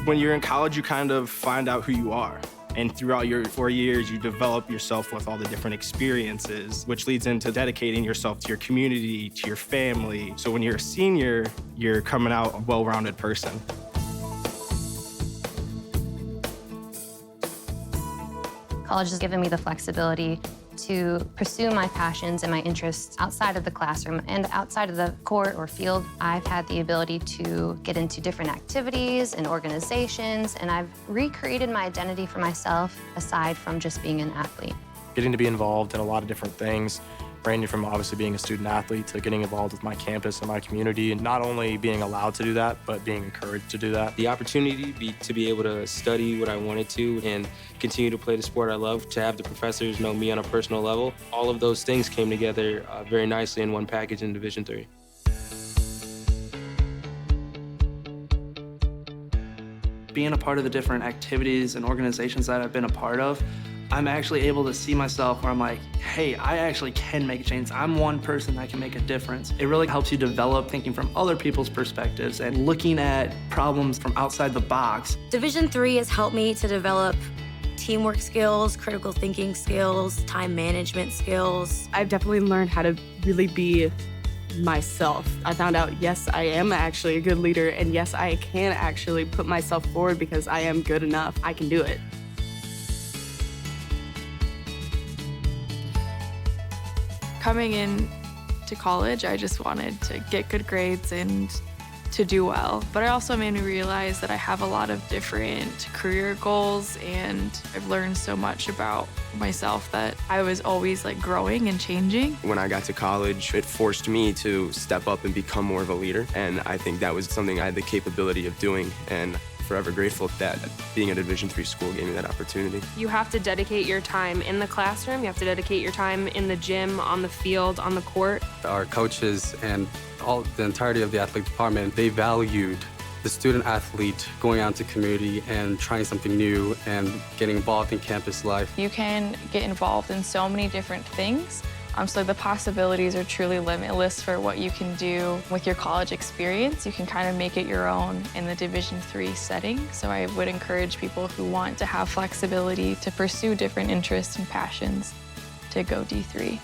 When you're in college, you kind of find out who you are. And throughout your 4 years, you develop yourself with all the different experiences, which leads into dedicating yourself to your community, to your family. So when you're a senior, you're coming out a well-rounded person. College has given me the flexibility to pursue my passions and my interests outside of the classroom and outside of the court or field. I've had the ability to get into different activities and organizations, and I've recreated my identity for myself aside from just being an athlete. Getting to be involved in a lot of different things, ranging from obviously being a student athlete to getting involved with my campus and my community, and not only being allowed to do that, but being encouraged to do that. The opportunity to be able to study what I wanted to and continue to play the sport I love, to have the professors know me on a personal level, all of those things came together very nicely in one package in Division III. Being a part of the different activities and organizations that I've been a part of, I'm actually able to see myself where I'm like, hey, I actually can make a change. I'm one person that can make a difference. It really helps you develop thinking from other people's perspectives and looking at problems from outside the box. Division III has helped me to develop teamwork skills, critical thinking skills, time management skills. I've definitely learned how to really be myself. I found out, yes, I am actually a good leader, and yes, I can actually put myself forward because I am good enough. I can do it. Coming in to college, I just wanted to get good grades and to do well. But it also made me realize that I have a lot of different career goals, and I've learned so much about myself that I was always like growing and changing. When I got to college, it forced me to step up and become more of a leader. And I think that was something I had the capability of doing. And forever grateful that being at a Division III school gave me that opportunity. You have to dedicate your time in the classroom, you have to dedicate your time in the gym, on the field, on the court. Our coaches and the entirety of the athletic department, they valued the student athlete going out into community and trying something new and getting involved in campus life. You can get involved in so many different things. So the possibilities are truly limitless for what you can do with your college experience. You can kind of make it your own in the Division III setting. So I would encourage people who want to have flexibility to pursue different interests and passions to go D3.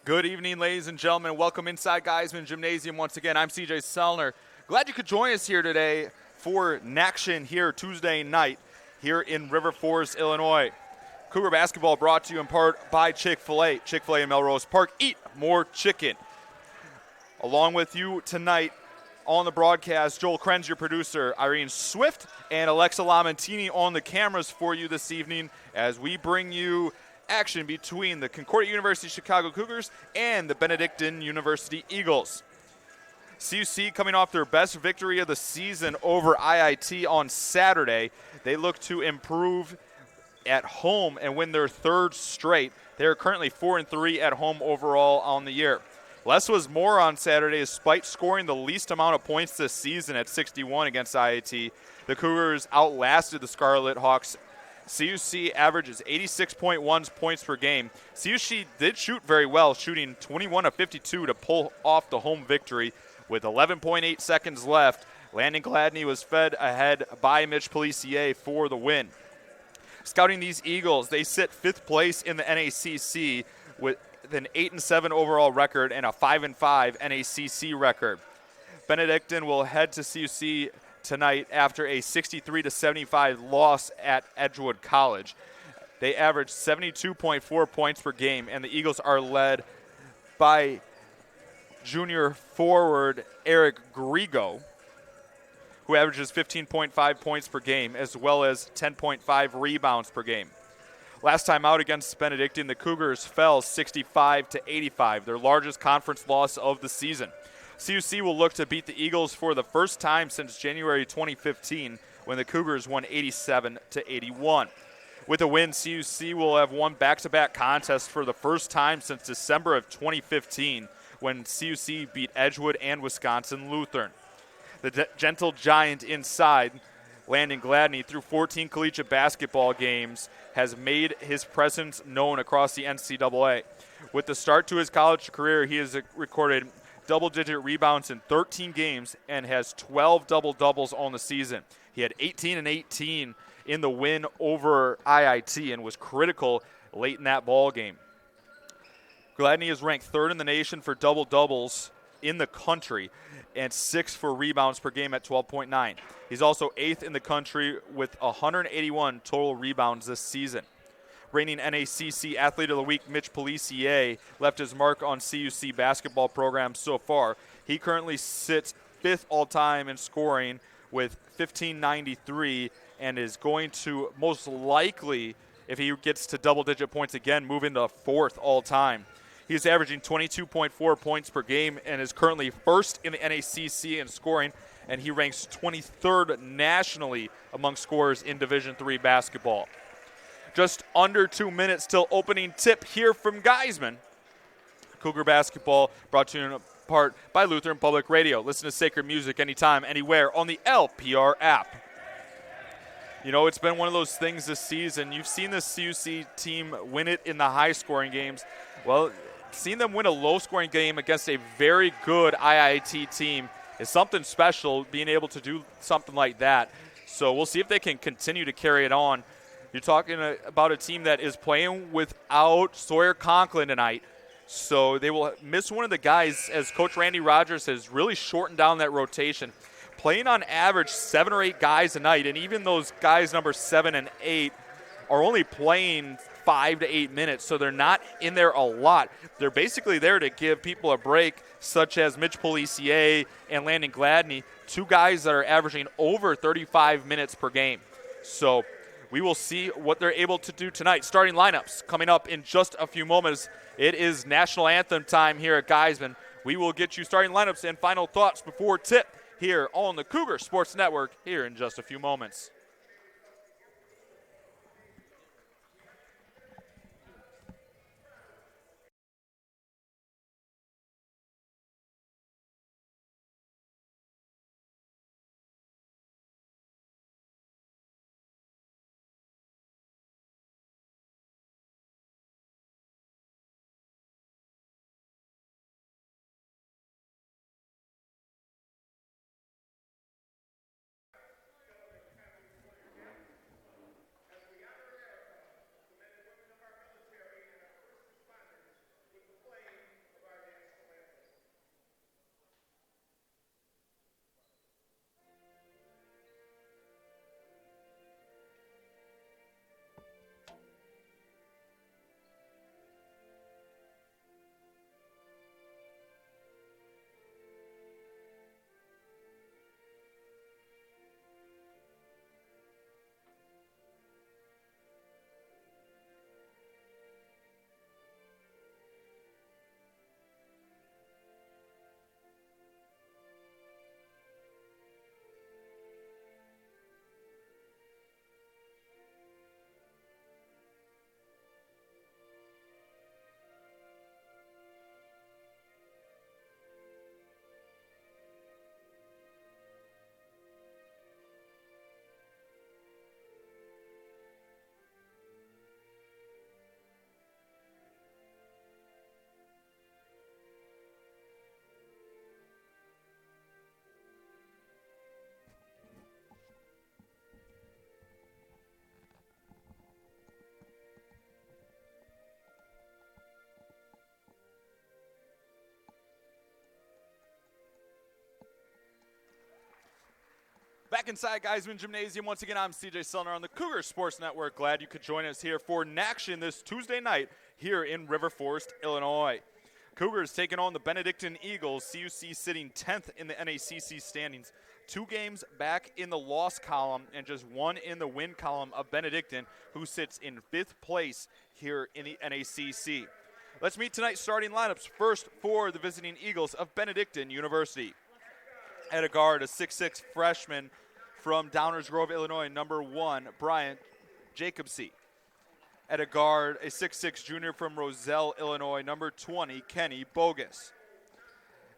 Good evening, ladies and gentlemen. Welcome inside Geisman Gymnasium once again. I'm CJ Sellner. Glad you could join us here today for Naction here Tuesday night here in River Forest, Illinois. Cougar basketball brought to you in part by Chick-fil-A. Chick-fil-A in Melrose Park. Eat more chicken. Along with you tonight on the broadcast, Joel Krenz, your producer, Irene Swift, and Alexa Lamentini on the cameras for you this evening as we bring you action between the Concordia University Chicago Cougars and the Benedictine University Eagles. CUC coming off their best victory of the season over IIT on Saturday. They look to improve at home and win their third straight. They are currently 4-3 at home overall on the year. Less was more on Saturday. Despite scoring the least amount of points this season at 61 against IIT, the Cougars outlasted the Scarlet Hawks. CUC averages 86.1 points per game. CUC did shoot very well, shooting 21 of 52 to pull off the home victory. With 11.8 seconds left, Landon Gladney was fed ahead by Mitch Policier for the win. Scouting these Eagles, they sit 5th place in the NACC with an 8-7 overall record and a 5-5 NACC record. Benedictine will head to CUC tonight after a 63-75 loss at Edgewood College. They averaged 72.4 points per game, and the Eagles are led by junior forward Eric Grigo, who averages 15.5 points per game, as well as 10.5 rebounds per game. Last time out against Benedictine, the Cougars fell 65-85, their largest conference loss of the season. CUC will look to beat the Eagles for the first time since January 2015, when the Cougars won 87-81. With a win, CUC will have won back-to-back contests for the first time since December of 2015, when CUC beat Edgewood and Wisconsin Lutheran. The gentle giant inside Landon Gladney, through 14 collegiate basketball games, has made his presence known across the NCAA. With the start to his college career, he has recorded double-digit rebounds in 13 games and has 12 double-doubles on the season. He had 18 and 18 in the win over IIT and was critical late in that ball game. Gladney is ranked third in the nation for double-doubles in the country and sixth for rebounds per game at 12.9. He's also eighth in the country with 181 total rebounds this season. Reigning NACC Athlete of the Week Mitch Policier left his mark on CUC basketball programs so far. He currently sits fifth all-time in scoring with 1,593 and is going to most likely, if he gets to double-digit points again, move into fourth all-time. He's averaging 22.4 points per game and is currently first in the NACC in scoring, and he ranks 23rd nationally among scorers in Division III basketball. Just under 2 minutes till opening tip here from Geisman. Cougar basketball brought to you in part by Lutheran Public Radio. Listen to sacred music anytime, anywhere on the LPR app. You know, it's been one of those things this season. You've seen this CUC team win it in the high-scoring games. Well, seeing them win a low-scoring game against a very good IIT team is something special, being able to do something like that. So we'll see if they can continue to carry it on. You're talking about a team that is playing without Sawyer Conklin tonight. So they will miss one of the guys, as Coach Randy Rogers has really shortened down that rotation. Playing on average 7 or 8 guys a night, and even those guys number 7 and 8 are only playing 5 to 8 minutes, so they're not in there a lot. They're basically there to give people a break, such as Mitch Policier and Landon Gladney, 2 guys that are averaging over 35 minutes per game. So we will see what they're able to do tonight. Starting lineups coming up in just a few moments. It is national anthem time here at Geisman. We will get you starting lineups and final thoughts before tip here on the Cougar Sports Network here in just a few moments. Back inside Geisman Gymnasium, once again, I'm CJ Sellner on the Cougar Sports Network. Glad you could join us here for Naction this Tuesday night here in River Forest, Illinois. Cougars taking on the Benedictine Eagles, CUC sitting 10th in the NACC standings. 2 games back in the loss column and just 1 in the win column of Benedictine, who sits in 5th place here in the NACC. Let's meet tonight's starting lineups. First for the visiting Eagles of Benedictine University. At a guard, a 6'6 freshman from Downers Grove, Illinois, number 1, Bryant Jacobsey. At a guard, a 6'6 junior from Roselle, Illinois, number 20, Kenny Bogus.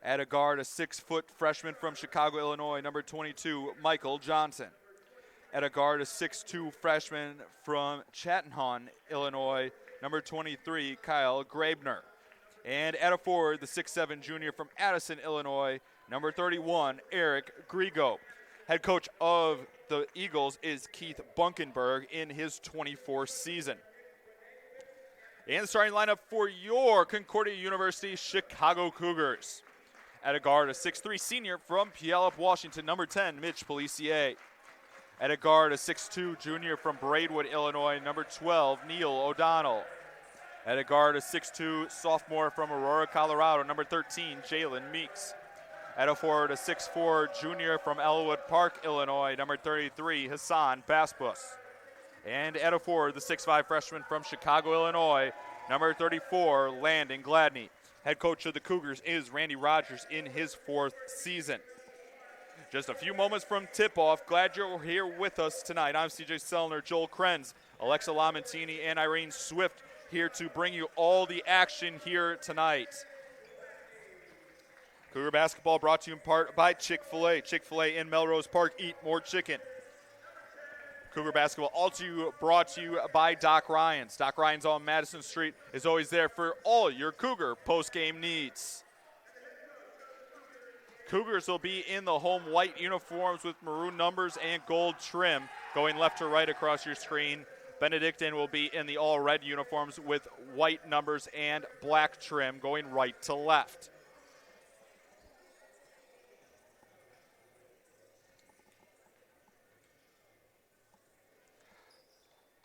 At a guard, a 6-foot freshman from Chicago, Illinois, number 22, Michael Johnson. At a guard, a 6'2 freshman from Chattanooga, Illinois, number 23, Kyle Grabner. And at a forward, the 6'7 junior from Addison, Illinois, number 31, Eric Grigo. Head coach of the Eagles is Keith Bunkenberg in his 24th season. And the starting lineup for your Concordia University Chicago Cougars. At a guard, a 6'3 senior from Puyallup, Washington, number 10, Mitch Policier. At a guard, a 6'2 junior from Braidwood, Illinois, number 12, Neil O'Donnell. At a guard, a 6'2 sophomore from Aurora, Colorado, number 13, Jalen Meeks. At a forward, a 6'4 junior from Elwood Park, Illinois, number 33, Hassan Basbus. And at a forward, the 6'5 freshman from Chicago, Illinois, number 34, Landon Gladney. Head coach of the Cougars is Randy Rogers in his 4th season. Just a few moments from tip-off. Glad you're here with us tonight. I'm CJ Sellner, Joel Krenz, Alexa Lamentini, and Irene Swift here to bring you all the action here tonight. Cougar basketball brought to you in part by Chick-fil-A. Chick-fil-A in Melrose Park. Eat more chicken. Cougar basketball also brought to you by Doc Ryan's. Doc Ryan's on Madison Street is always there for all your Cougar post-game needs. Cougars will be in the home white uniforms with maroon numbers and gold trim going left to right across your screen. Benedictine will be in the all-red uniforms with white numbers and black trim going right to left.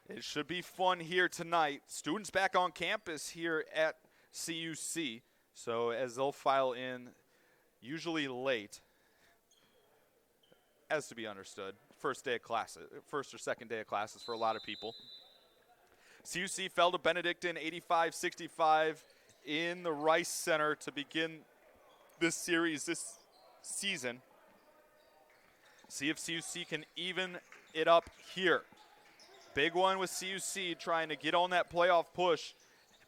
It should be fun here tonight. Students back on campus here at CUC. So as they'll file in, usually late, as to be understood, first or second day of classes for a lot of people. CUC fell to Benedictine 85-65 in the Rice Center to begin this series this season. See if CUC can even it up here. Big one with CUC trying to get on that playoff push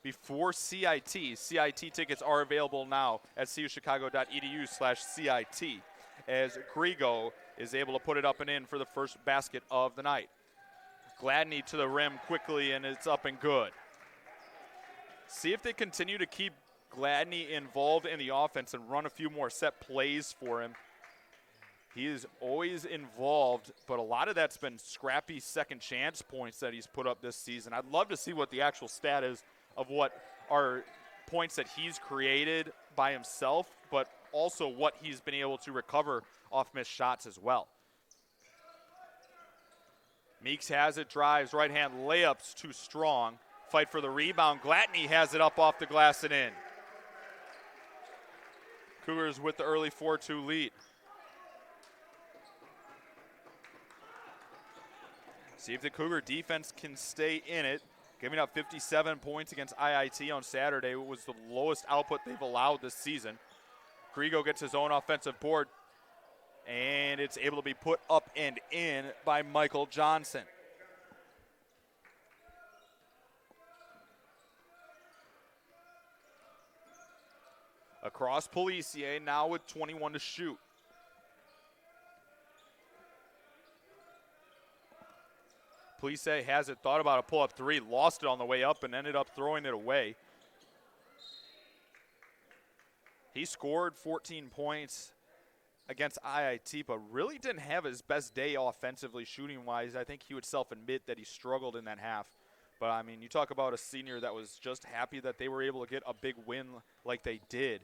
before CIT. CIT tickets are available now at cuchicago.edu/CIT as Grigo is able to put it up and in for the first basket of the night. Gladney to the rim quickly, and it's up and good. See if they continue to keep Gladney involved in the offense and run a few more set plays for him. He is always involved, but a lot of that's been scrappy second chance points that he's put up this season. I'd love to see what the actual stat is of what are points that he's created by himself, but also what he's been able to recover off missed shots as well. Meeks has it, drives, right-hand layup's too strong. Fight for the rebound. Gladney has it up off the glass and in. Cougars with the early 4-2 lead. See if the Cougar defense can stay in it. Giving up 57 points against IIT on Saturday. It was the lowest output they've allowed this season. Grigo gets his own offensive board, and it's able to be put up and in by Michael Johnson. Across Policier, now with 21 to shoot. Policier has it, thought about a pull-up three, lost it on the way up and ended up throwing it away. He scored 14 points against IIT, but really didn't have his best day offensively shooting-wise. I think he would self-admit that he struggled in that half. But, I mean, you talk about a senior that was just happy that they were able to get a big win like they did.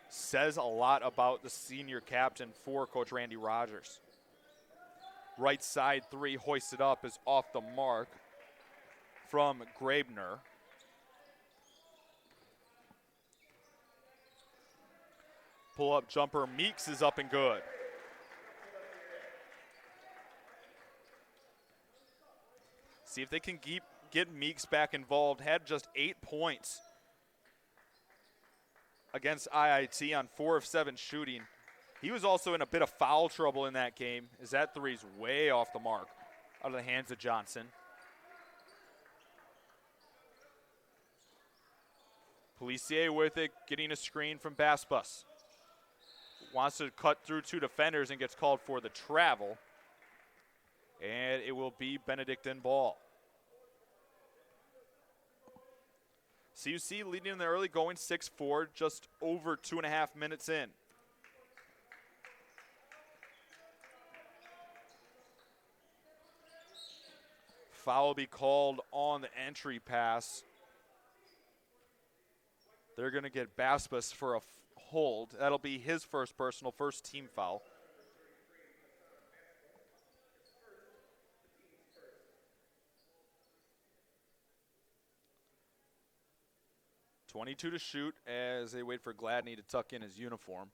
Says a lot about the senior captain for Coach Randy Rogers. Right side three hoisted up is off the mark from Grabner. Pull-up jumper, Meeks is up and good. See if they can get Meeks back involved. Had just 8 points against IIT on 4 of 7 shooting. He was also in a bit of foul trouble in that game, as that three's way off the mark out of the hands of Johnson. Policier with it, getting a screen from Basbus. Wants to cut through 2 defenders and gets called for the travel. And it will be Benedictine ball. CUC leading in the early going 6-4, just over 2.5 minutes in. Foul will be called on the entry pass. They're going to get Baspas for a hold. That'll be his first personal, first team foul. .22 to shoot as they wait for Gladney to tuck in his uniform.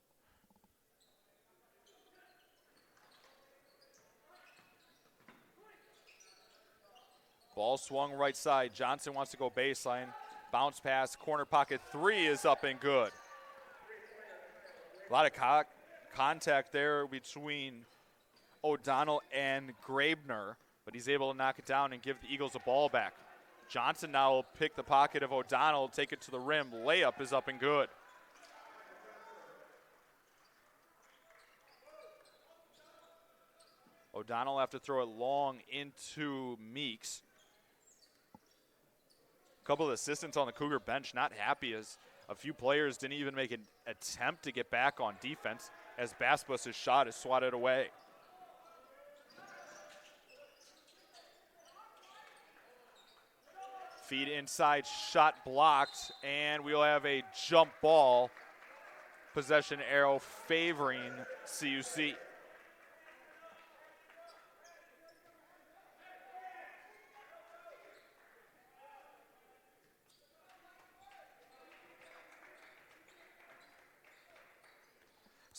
Ball swung right side. Johnson wants to go baseline. Bounce pass, corner pocket three is up and good. A lot of contact there between O'Donnell and Grabner, but he's able to knock it down and give the Eagles the ball back. Johnson now will pick the pocket of O'Donnell, take it to the rim. Layup is up and good. O'Donnell will have to throw it long into Meeks. A couple of assistants on the Cougar bench not happy as a few players didn't even make an attempt to get back on defense as Baspas' shot is swatted away. Feed inside, shot blocked, and we'll have a jump ball. Possession arrow favoring CUC.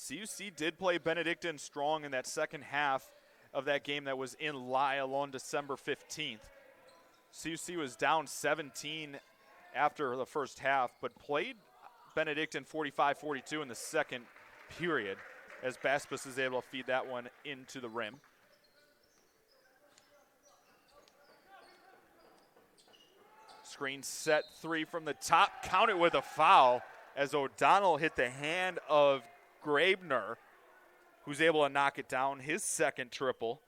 CUC did play Benedictine strong in that second half of that game that was in Lyle on December 15th. CUC was down 17 after the first half, but played Benedictine 45-42 in the second period as Baspas is able to feed that one into the rim. Screen set three from the top, counted with a foul as O'Donnell hit the hand of Grabner, who's able to knock it down, his second triple.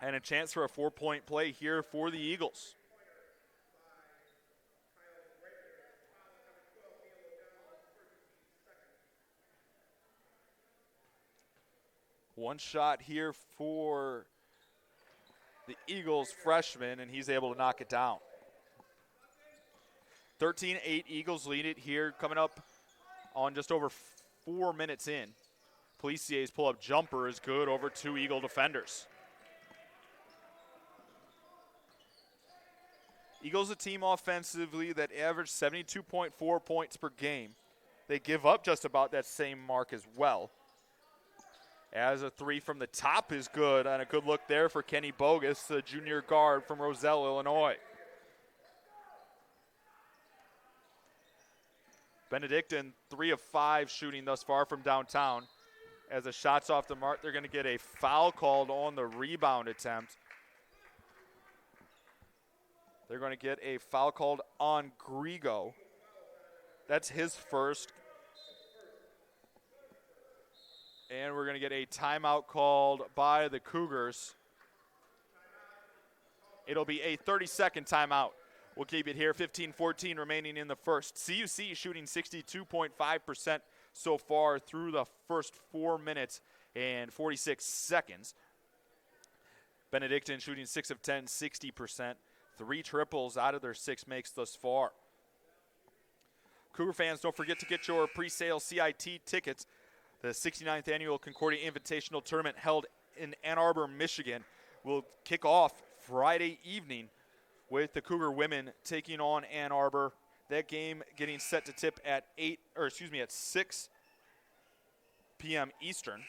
And a chance for a 4-point play here for the Eagles. One shot here for the Eagles freshman, and he's able to knock it down. 13-8 Eagles lead it here, coming up on just over 4 minutes in. Policier's pull-up jumper is good over two Eagle defenders. Eagles a team offensively that averaged 72.4 points per game. They give up just about that same mark as well. As a three from the top is good, and a good look there for Kenny Bogus, the junior guard from Roselle, Illinois. Benedictine 3 of 5 shooting thus far from downtown. As the shot's off the mark, they're going to get a foul called on the rebound attempt. They're going to get a foul called on Grigo. That's his first. And we're going to get a timeout called by the Cougars. It'll be a 30-second timeout. We'll keep it here, 15-14 remaining in the first. CUC shooting 62.5% so far through the first 4 minutes and 46 seconds. Benedictine shooting 6 of 10, 60%. 3 triples out of their 6 makes thus far. Cougar fans, don't forget to get your pre-sale CIT tickets. The 69th Annual Concordia Invitational Tournament held in Ann Arbor, Michigan will kick off Friday evening with the Cougar women taking on Ann Arbor. That game getting set to tip at 6 p.m. Eastern.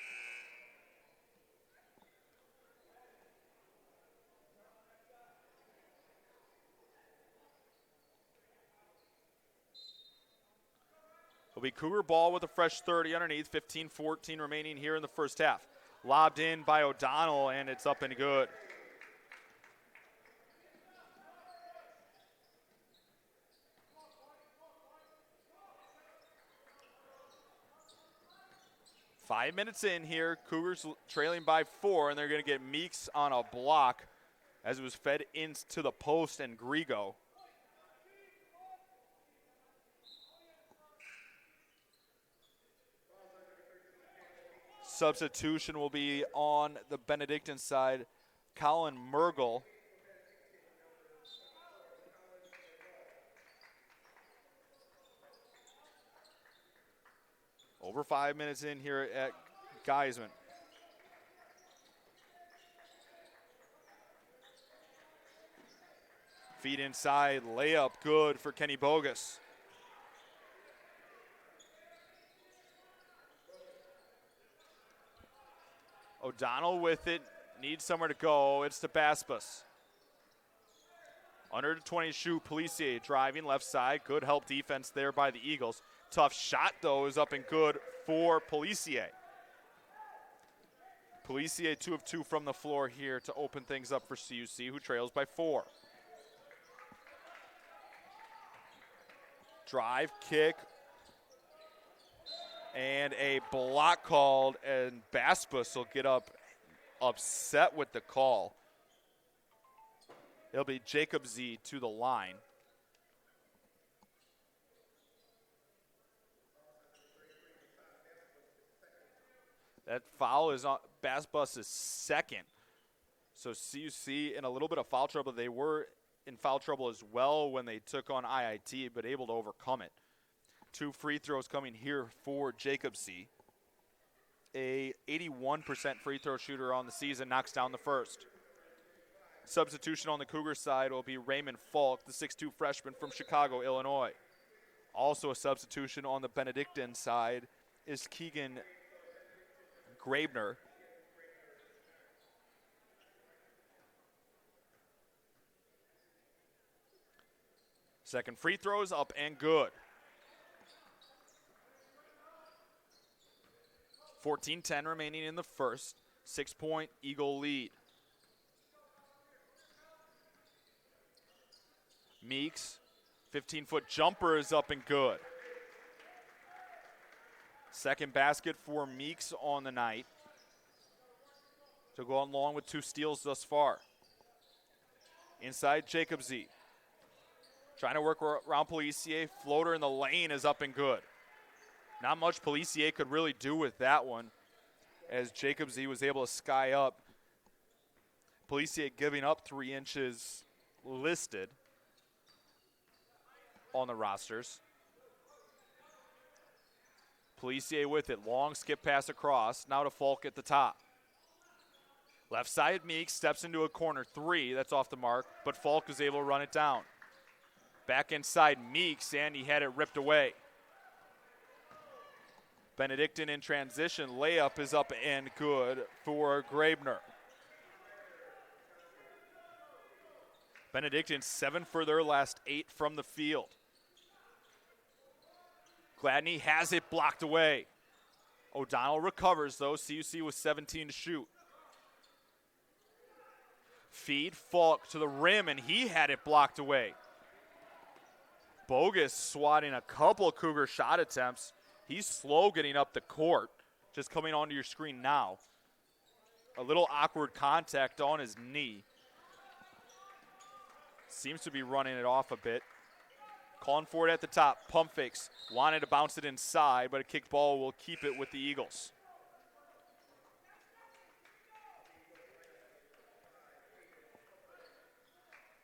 It'll be Cougar ball with a fresh 30 underneath, 15-14 remaining here in the first half. Lobbed in by O'Donnell, and it's up and good. 5 minutes in here, Cougars trailing by 4, and they're going to get Meeks on a block as it was fed into the post and Grigo. Substitution will be on the Benedictine side. Colin Mergel. Over 5 minutes in here at Geisman. Feet inside, layup good for Kenny Bogus. O'Donnell with it, needs somewhere to go. It's to Basbus. Under the 20 shoot, Policier driving left side. Good help defense there by the Eagles. Tough shot, though, is up and good for Policier. Policier 2 of 2 from the floor here to open things up for CUC, who trails by 4. Drive, kick, and a block called, and Basbus will get upset with the call. It'll be Jacob Z to the line. That foul is on Basbus' second. So CUC in a little bit of foul trouble. They were in foul trouble as well when they took on IIT, but able to overcome it. 2 free throws coming here for Jacob Z. A 81% free throw shooter on the season, knocks down the first. Substitution on the Cougar side will be Raymond Falk, the 6'2 freshman from Chicago, Illinois. Also a substitution on the Benedictine side is Keegan Grabner. Second free throws up and good. 14-10 remaining in the first. 6-point Eagle lead. Meeks, 15-foot jumper is up and good. Second basket for Meeks on the night. To go along with 2 steals thus far. Inside Jacob Z. Trying to work around Policier. Floater in the lane is up and good. Not much Policier could really do with that one, as Jacob Z was able to sky up. Policier giving up 3 inches listed on the rosters. Policier with it. Long skip pass across. Now to Falk at the top. Left side Meeks steps into a corner 3. That's off the mark, but Falk is able to run it down. Back inside Meeks, and he had it ripped away. Benedictine in transition. Layup is up and good for Grabner. Benedictine 7 for their last 8 from the field. Gladney has it blocked away. O'Donnell recovers, though. CUC with 17 to shoot. Feed Falk to the rim, and he had it blocked away. Bogus swatting a couple Cougar shot attempts. He's slow getting up the court, just coming onto your screen now. A little awkward contact on his knee. Seems to be running it off a bit. Calling for it at the top. Pump fakes. Wanted to bounce it inside, but a kick ball will keep it with the Eagles.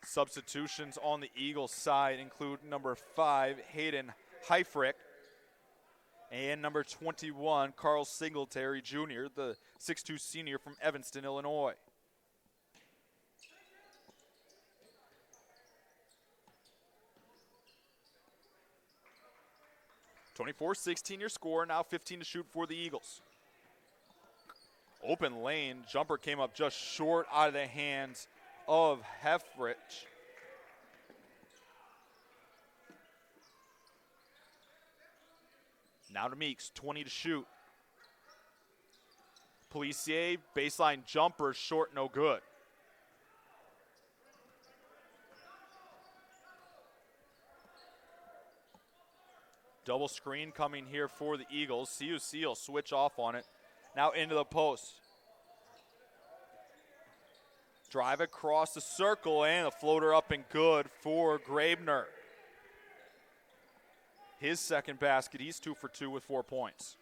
Substitutions on the Eagles side include number 5, Hayden Heifrick, and number 21, Carl Singletary Jr., the 6'2 senior from Evanston, Illinois. (24-16) your score, now 15 to shoot for the Eagles. Open lane, jumper came up just short out of the hands of Heffrich. Now to Meeks, 20 to shoot. Policier, baseline jumper, short, no good. Double screen coming here for the Eagles. CUC will switch off on it. Now into the post. Drive across the circle and a floater up and good for Grabner. His second basket. He's 2 for 2 with 4 points.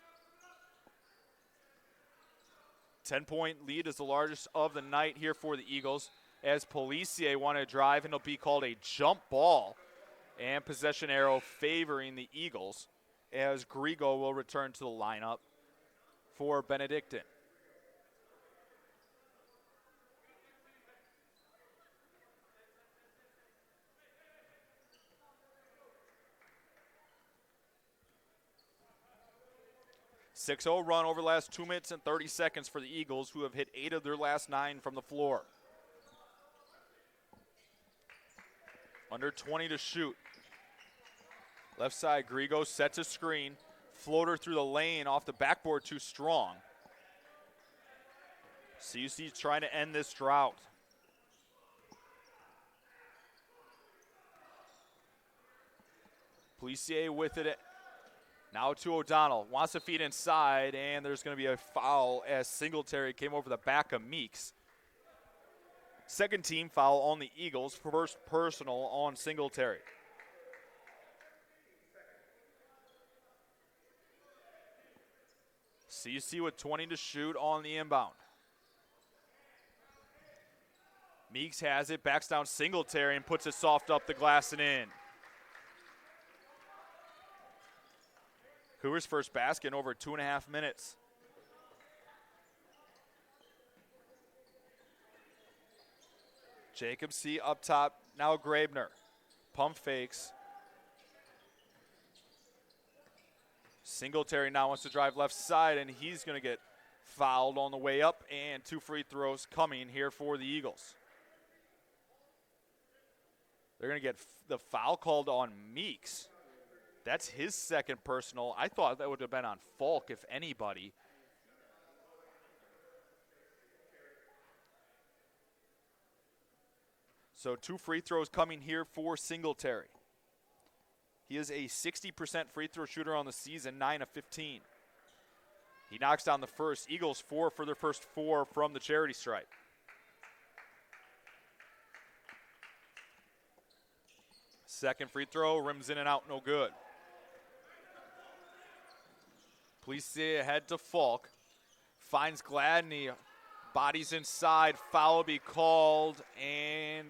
10-point lead is the largest of the night here for the Eagles as Policier wanted to drive, and it'll be called a jump ball. And possession arrow favoring the Eagles as Grigo will return to the lineup for Benedictine. .6-0 run over the last 2 minutes and 30 seconds for the Eagles, who have hit 8 of their last 9 from the floor. Under 20 to shoot. Left side, Grigo sets a screen. Floater through the lane off the backboard, too strong. CUC trying to end this drought. Policier with it. Now to O'Donnell. Wants to feed inside, and there's going to be a foul as Singletary came over the back of Meeks. Second team foul on the Eagles. First personal on Singletary. CUC with 20 to shoot on the inbound. Meeks has it, backs down Singletary and puts it soft up the glass and in. Cougars' first basket in over 2.5 minutes. Jacob C. up top, now Grabner. Pump fakes. Singletary now wants to drive left side, and he's going to get fouled on the way up, and 2 free throws coming here for the Eagles. They're going to get the foul called on Meeks. That's his second personal. I thought that would have been on Falk, if anybody. So 2 free throws coming here for Singletary. He is a 60% free throw shooter on the season, 9 of 15. He knocks down the first. Eagles 4 for their first 4 from the charity stripe. Second free throw, rims in and out, no good. Policier ahead to Falk. Finds Gladney. Bodies inside. Foul will be called. And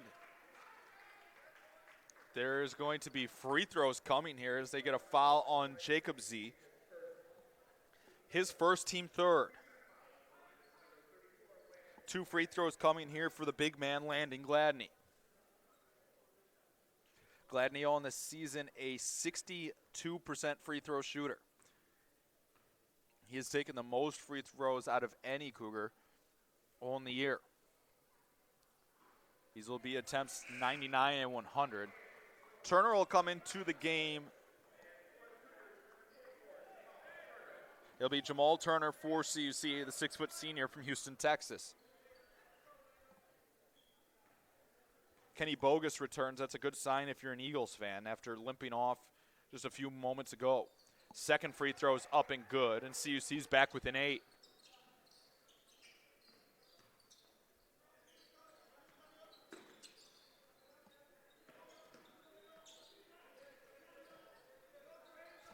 there's going to be free throws coming here as they get a foul on Jacob Z. His first, team third. 2 free throws coming here for the big man Landon Gladney. Gladney on the season a 62% free throw shooter. He has taken the most free throws out of any Cougar on the year. These will be attempts 99 and 100. Turner will come into the game. It'll be Jamal Turner for CUC, the 6-foot senior from Houston, Texas. Kenny Bogus returns. That's a good sign if you're an Eagles fan after limping off just a few moments ago. Second free throw is up and good, and CUC's back within 8.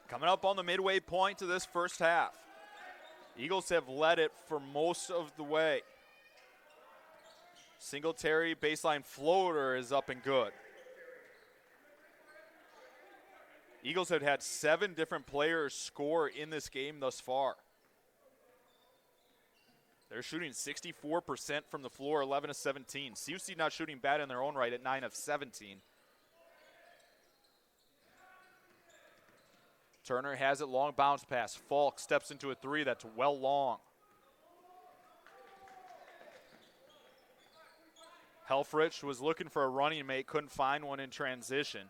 Coming up on the midway point of this first half. Eagles have led it for most of the way. Singletary baseline floater is up and good. Eagles have had 7 different players score in this game thus far. They're shooting 64% from the floor, 11 of 17. CUC not shooting bad in their own right at 9 of 17. Turner has it, long bounce pass. Falk steps into a 3 that's well long. Helfrich was looking for a running mate, couldn't find one in transition.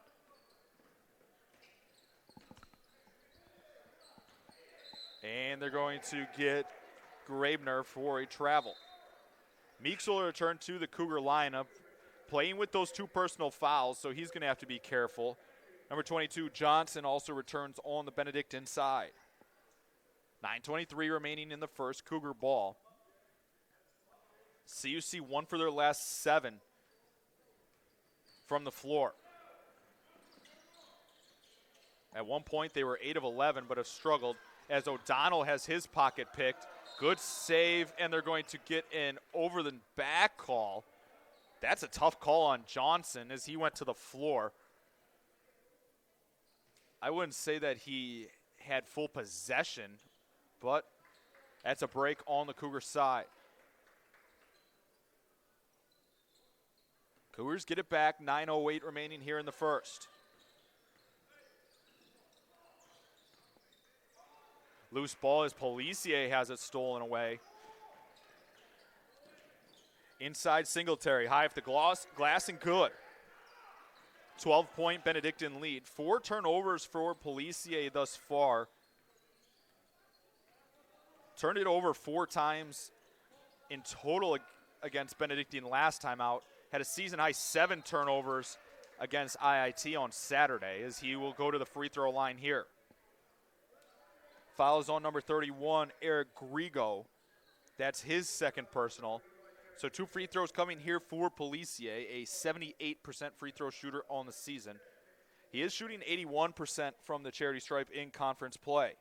And they're going to get Grabner for a travel. Meeks will return to the Cougar lineup, playing with those 2 personal fouls, so he's going to have to be careful. Number 22, Johnson, also returns on the Benedictine side. 9:23 remaining in the first. Cougar ball. CUC 1 for their last 7 from the floor. At one point, they were 8 of 11, but have struggled as O'Donnell has his pocket picked. Good save, and they're going to get an over the back call. That's a tough call on Johnson as he went to the floor. I wouldn't say that he had full possession, but that's a break on the Cougar side. Cougars get it back, 9:08 remaining here in the first. Loose ball as Policier has it stolen away. Inside Singletary, high off the glass and good. 12-point Benedictine lead. 4 turnovers for Policier thus far. Turned it over 4 times in total against Benedictine last time out. Had a season-high 7 turnovers against IIT on Saturday as he will go to the free throw line here. Foul is on number 31, Eric Grigo. That's his second personal. So 2 free throws coming here for Policier, a 78% free throw shooter on the season. He is shooting 81% from the charity stripe in conference play.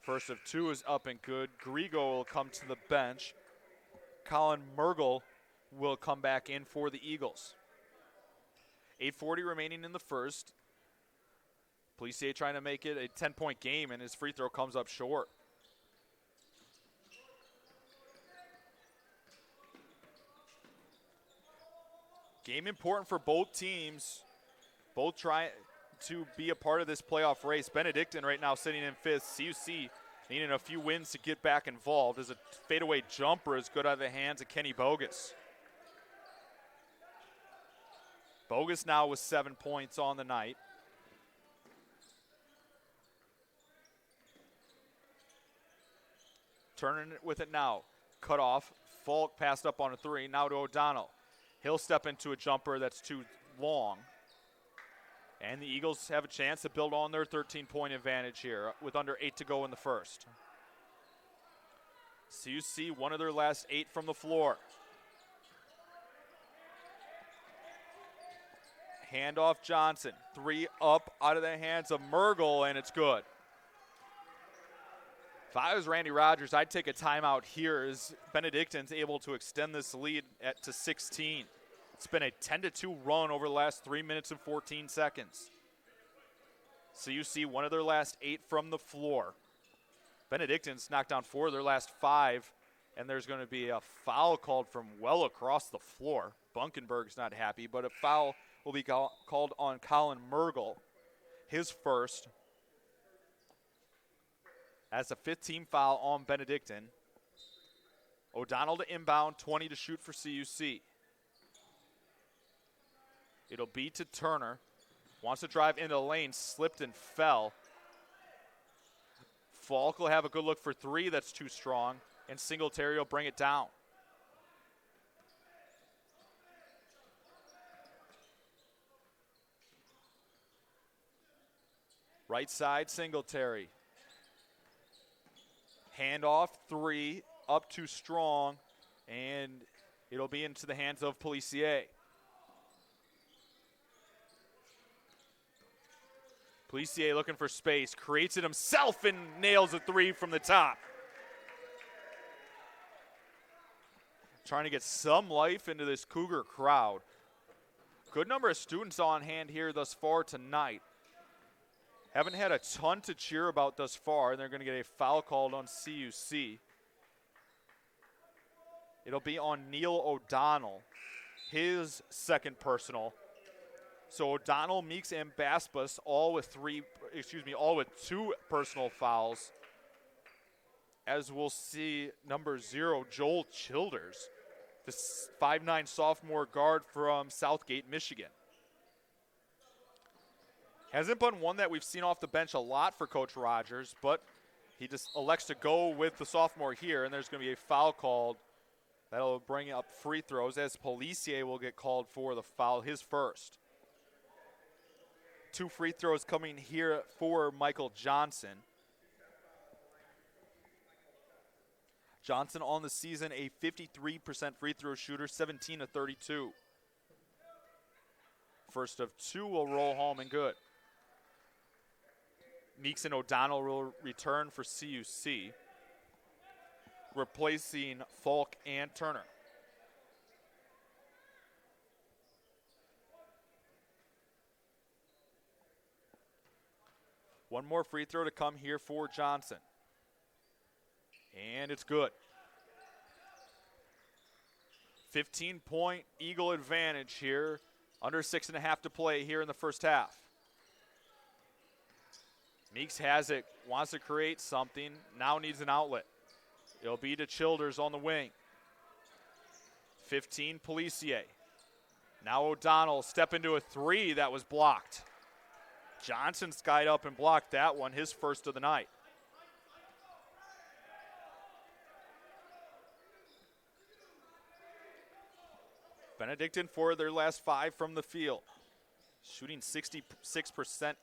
First of 2 is up and good. Grigo will come to the bench. Colin Mergel will come back in for the Eagles. 8:40 remaining in the first. Policier trying to make it a 10-point game, and his free throw comes up short. Game important for both teams. Both trying to be a part of this playoff race. Benedictine right now sitting in 5th. CUC needing a few wins to get back involved as a fadeaway jumper is good out of the hands of Kenny Bogus. Bogus now with 7 points on the night. Turning it with it now. Cut off. Falk passed up on a 3. Now to O'Donnell. He'll step into a jumper that's too long. And the Eagles have a chance to build on their 13-point advantage here with under 8 to go in the first. CUC, 1 of their last 8 from the floor. Handoff Johnson. 3 up out of the hands of Mergel, and it's good. If I was Randy Rogers, I'd take a timeout here as Benedictine's able to extend this lead to 16. It's been a 10-2 run over the last 3 minutes and 14 seconds. CUC, 1 of their last 8 from the floor. Benedictine's knocked down 4 of their last 5, and there's going to be a foul called from well across the floor. Bunkenberg's not happy, but a foul will be called on Colin Mergel, his first. That's a 15 foul on Benedictine. O'Donnell to inbound, 20 to shoot for CUC. It'll be to Turner. Wants to drive into the lane, slipped and fell. Falk will have a good look for 3, that's too strong. And Singletary will bring it down. Right side, Singletary. Handoff, 3, up too strong, and it'll be into the hands of Policier. Policier looking for space, creates it himself and nails a 3 from the top. Trying to get some life into this Cougar crowd. Good number of students on hand here thus far tonight. Haven't had a ton to cheer about thus far, and they're going to get a foul called on CUC. It'll be on Neil O'Donnell, his second personal. So O'Donnell, Meeks, and Baspas all with 2 personal fouls. As we'll see, number 0, Joel Childers, the 5'9" sophomore guard from Southgate, Michigan. Hasn't been one that we've seen off the bench a lot for Coach Rogers, but he just elects to go with the sophomore here, and there's going to be a foul called. That'll bring up free throws as Policier will get called for the foul, his first. 2 free throws coming here for Michael Johnson. Johnson on the season, a 53% free throw shooter, 17 of 32. First of 2 will roll home and good. Meeks and O'Donnell will return for CUC, replacing Falk and Turner. One more free throw to come here for Johnson. And it's good. 15-point Eagle advantage here. Under 6.5 to play here in the first half. Meeks has it, wants to create something, now needs an outlet. It'll be to Childers on the wing. 15, Policier. Now O'Donnell step into a 3 that was blocked. Johnson skied up and blocked that one, his first of the night. Benedictine for their last 5 from the field, shooting 66%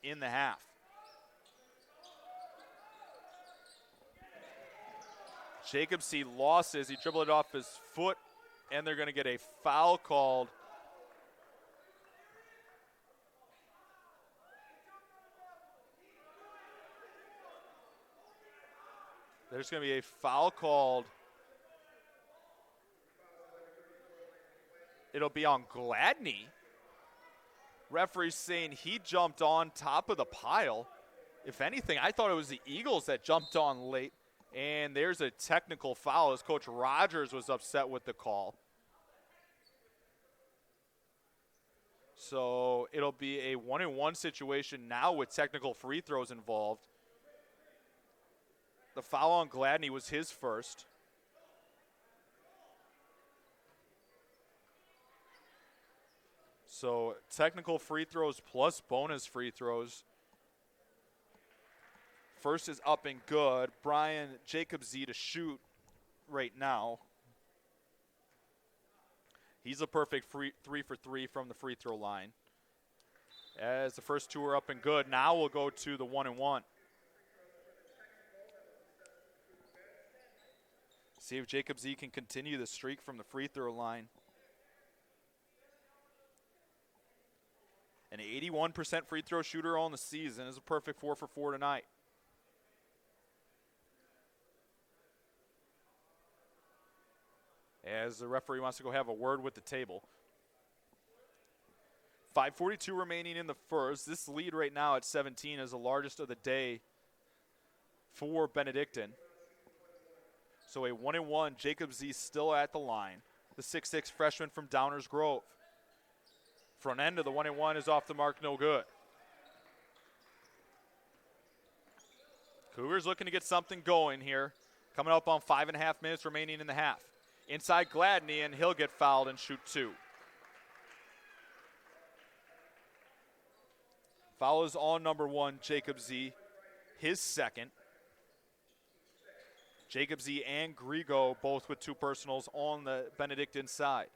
in the half. Jacobsy lost as he dribbled it off his foot, and they're going to get a foul called. There's going to be a foul called. It'll be on Gladney. Referee saying he jumped on top of the pile. If anything, I thought it was the Eagles that jumped on late. And there's a technical foul as Coach Rogers was upset with the call. So it'll be a 1-and-1 situation now with technical free throws involved. The foul on Gladney was his first. So technical free throws plus bonus free throws. First is up and good. Brian Jacobsy to shoot right now. He's a perfect 3 for 3 from the free throw line. As the first 2 are up and good, now we'll go to the 1-and-1. See if Jacobsy can continue the streak from the free throw line. An 81% free throw shooter on the season is a perfect 4 for 4 tonight. As the referee wants to go have a word with the table. 5:42 remaining in the first. This lead right now at 17 is the largest of the day for Benedictine. So a 1-and-1, Jacobsy still at the line. The 6'6 freshman from Downers Grove. Front end of the 1-and-1 is off the mark, no good. Cougars looking to get something going here. Coming up on 5.5 minutes remaining in the half. Inside Gladney, and he'll get fouled and shoot 2. Foul is on number 1, Jacobsy, his second. Jacobsy and Grigo both with 2 personals on the Benedictine side.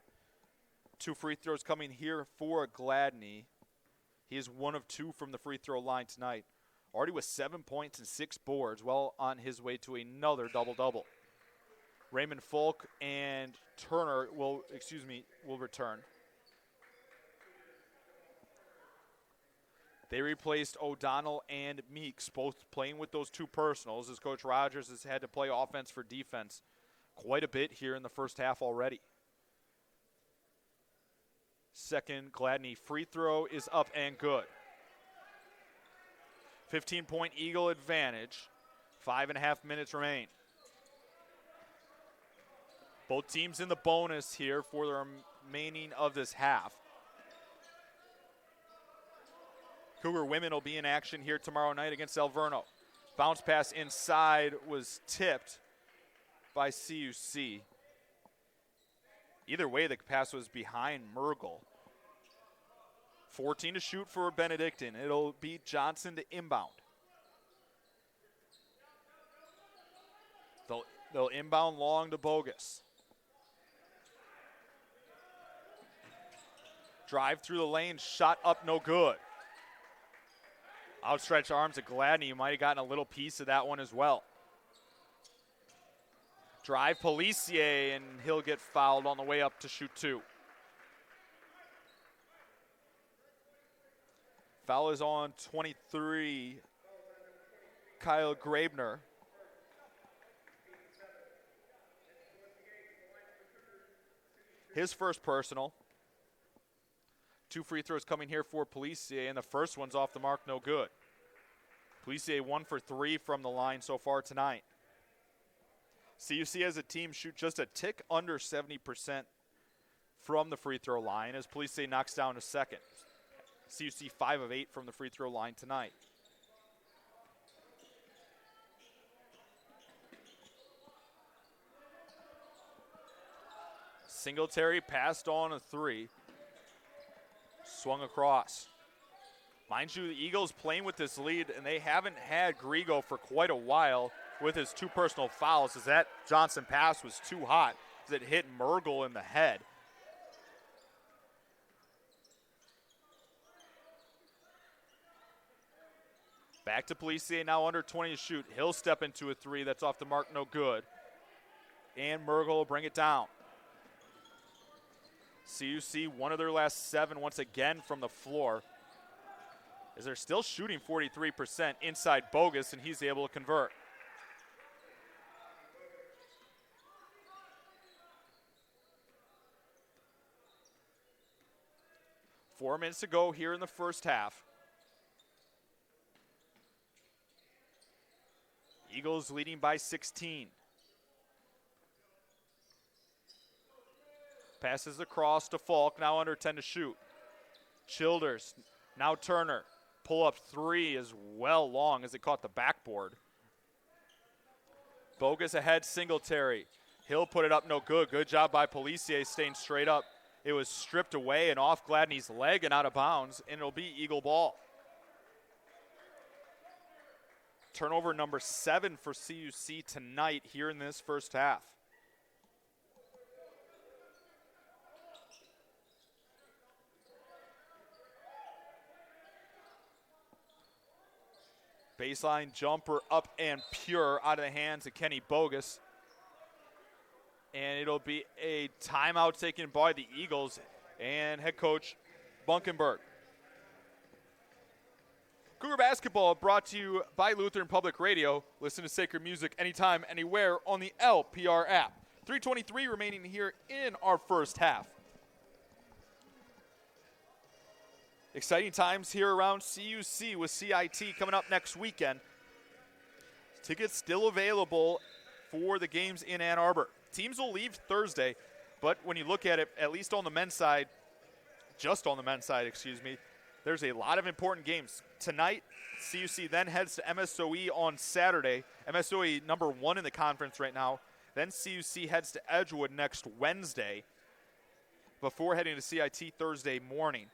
2 free throws coming here for Gladney. He is 1 of 2 from the free throw line tonight. Already with 7 points and 6 boards, well on his way to another double-double. Raymond Folk and Turner will return. They replaced O'Donnell and Meeks, both playing with those 2 personals, as Coach Rogers has had to play offense for defense quite a bit here in the first half already. Second Gladney free throw is up and good. 15-point Eagle advantage. 5.5 minutes remain. Both teams in the bonus here for the remaining of this half. Cougar women will be in action here tomorrow night against Alverno. Bounce pass inside was tipped by CUC. Either way, the pass was behind Mergel. 14 to shoot for Benedictine. It'll be Johnson to inbound. They'll inbound long to Bogus. Drive through the lane, shot up, no good. Outstretched arms of Gladney. You might have gotten a little piece of that one as well. Drive Policier, and he'll get fouled on the way up to shoot 2. Foul is on 23, Kyle Grabner. His first personal. 2 free throws coming here for Policier, and the first one's off the mark, no good. Policier 1 for 3 from the line so far tonight. CUC as a team shoot just a tick under 70% from the free throw line as Policier knocks down a second. CUC 5 of 8 from the free throw line tonight. Singletary passed on a 3. Swung across. Mind you, the Eagles playing with this lead, and they haven't had Grigo for quite a while with his 2 personal fouls, as that Johnson pass was too hot as it hit Mergel in the head. Back to Policier, now under 20 to shoot. He'll step into a 3 that's off the mark, no good. And Mergel will bring it down. CUC, one of their last 7 once again from the floor, as they're still shooting 43% inside Bogus, and he's able to convert. Four minutes to go here in the first half. Eagles leading by 16. Passes across to Falk, now under 10 to shoot. Childers, now Turner. Pull up 3 is well long as it caught the backboard. Bogus ahead, Singletary. He'll put it up, no good. Good job by Policier staying straight up. It was stripped away and off Gladney's leg and out of bounds, and it'll be Eagle ball. Turnover number 7 for CUC tonight here in this first half. Baseline jumper up and pure out of the hands of Kenny Bogus. And it'll be a timeout taken by the Eagles and head coach Bunkenberg. Cougar basketball brought to you by Lutheran Public Radio. Listen to sacred music anytime, anywhere on the LPR app. 3:23 remaining here in our first half. Exciting times here around CUC with CIT coming up next weekend. Tickets still available for the games in Ann Arbor. Teams will leave Thursday, but when you look at it, at least on the men's side, just on the men's side, there's a lot of important games. Tonight, CUC then heads to MSOE on Saturday. MSOE number 1 in the conference right now. Then CUC heads to Edgewood next Wednesday before heading to CIT Thursday morning.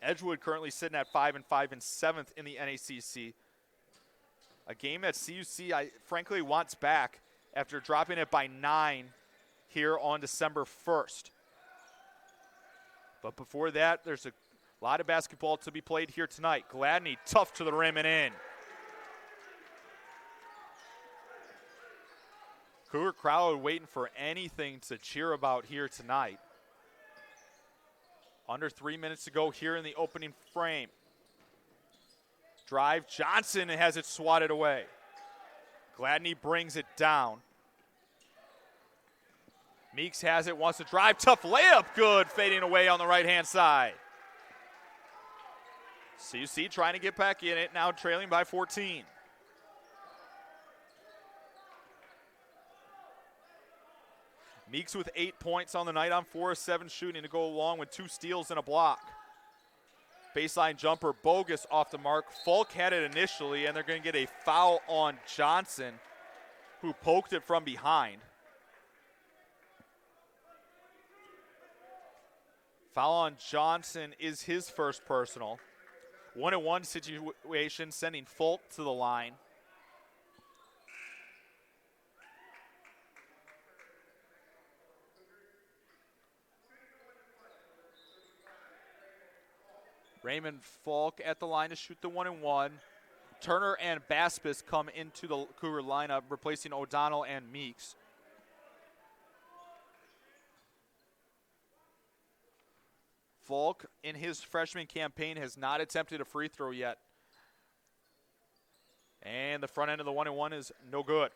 Edgewood currently sitting at 5-5 and 7th in the NACC. A game that CUC, I frankly wants back after dropping it by 9 here on December 1st. But before that, there's a lot of basketball to be played here tonight. Gladney tough to the rim and in. Cougar crowd waiting for anything to cheer about here tonight. Under 3 minutes to go here in the opening frame. Drive, Johnson has it swatted away. Gladney brings it down. Meeks has it, wants to drive, tough layup, good, fading away on the right-hand side. CUC trying to get back in it, now trailing by 14. Meeks with 8 points on the night on 4 of 7 shooting to go along with 2 steals and a block. Baseline jumper, Bogus off the mark. Falk had it initially, and they're going to get a foul on Johnson, who poked it from behind. Foul on Johnson is his first personal. 1-on-1 situation, sending Falk to the line. Raymond Falk at the line to shoot the 1-and-1. Turner and Baspis come into the Cougar lineup, replacing O'Donnell and Meeks. Volk, in his freshman campaign, has not attempted a free throw yet. And the front end of the 1-and-1 is no good.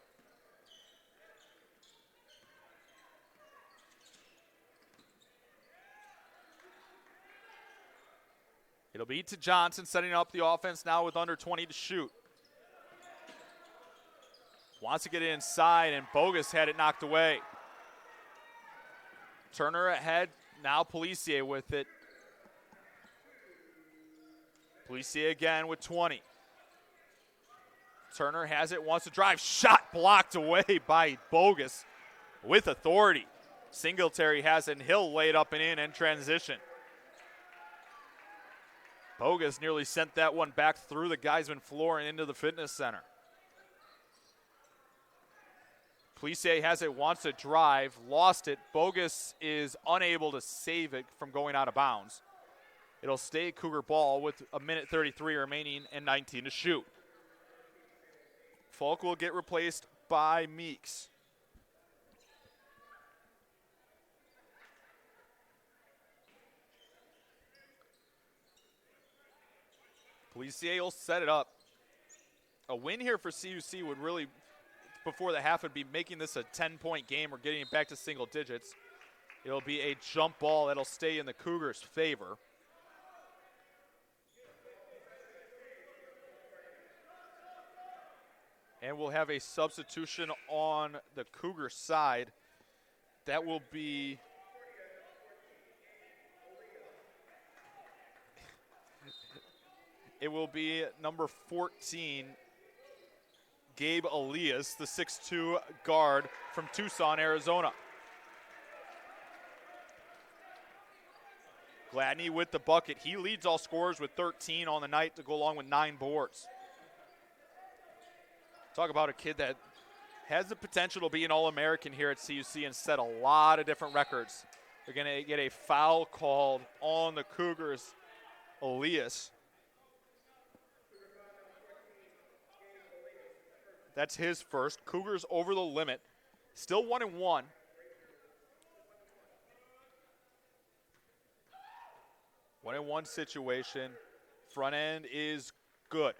It'll be to Johnson, setting up the offense now with under 20 to shoot. Wants to get it inside, and Bogus had it knocked away. Turner ahead, now Policier with it. Policier again with 20. Turner has it, wants to drive. Shot blocked away by Bogus with authority. Singletary has it, and he'll lay it up and in transition. Bogus nearly sent that one back through the Geisman floor and into the fitness center. Policier has it, wants to drive, lost it. Bogus is unable to save it from going out of bounds. It'll stay Cougar ball with a minute 33 remaining and 19 to shoot. Falk will get replaced by Meeks. Policier will set it up. A win here for CUC would really, before the half, would be making this a 10-point game or getting it back to single digits. It'll be a jump ball that'll stay in the Cougars' favor. And we'll have a substitution on the Cougar side. That will be it will be number 14, Gabe Elias, the 6'2 guard from Tucson, Arizona. Gladney with the bucket. He leads all scorers with 13 on the night to go along with 9 boards. Talk about a kid that has the potential to be an All-American here at CUC and set a lot of different records. They're going to get a foul called on the Cougars, Elias. That's his first. Cougars over the limit. Still 1-1. One-on-one situation. Front end is good.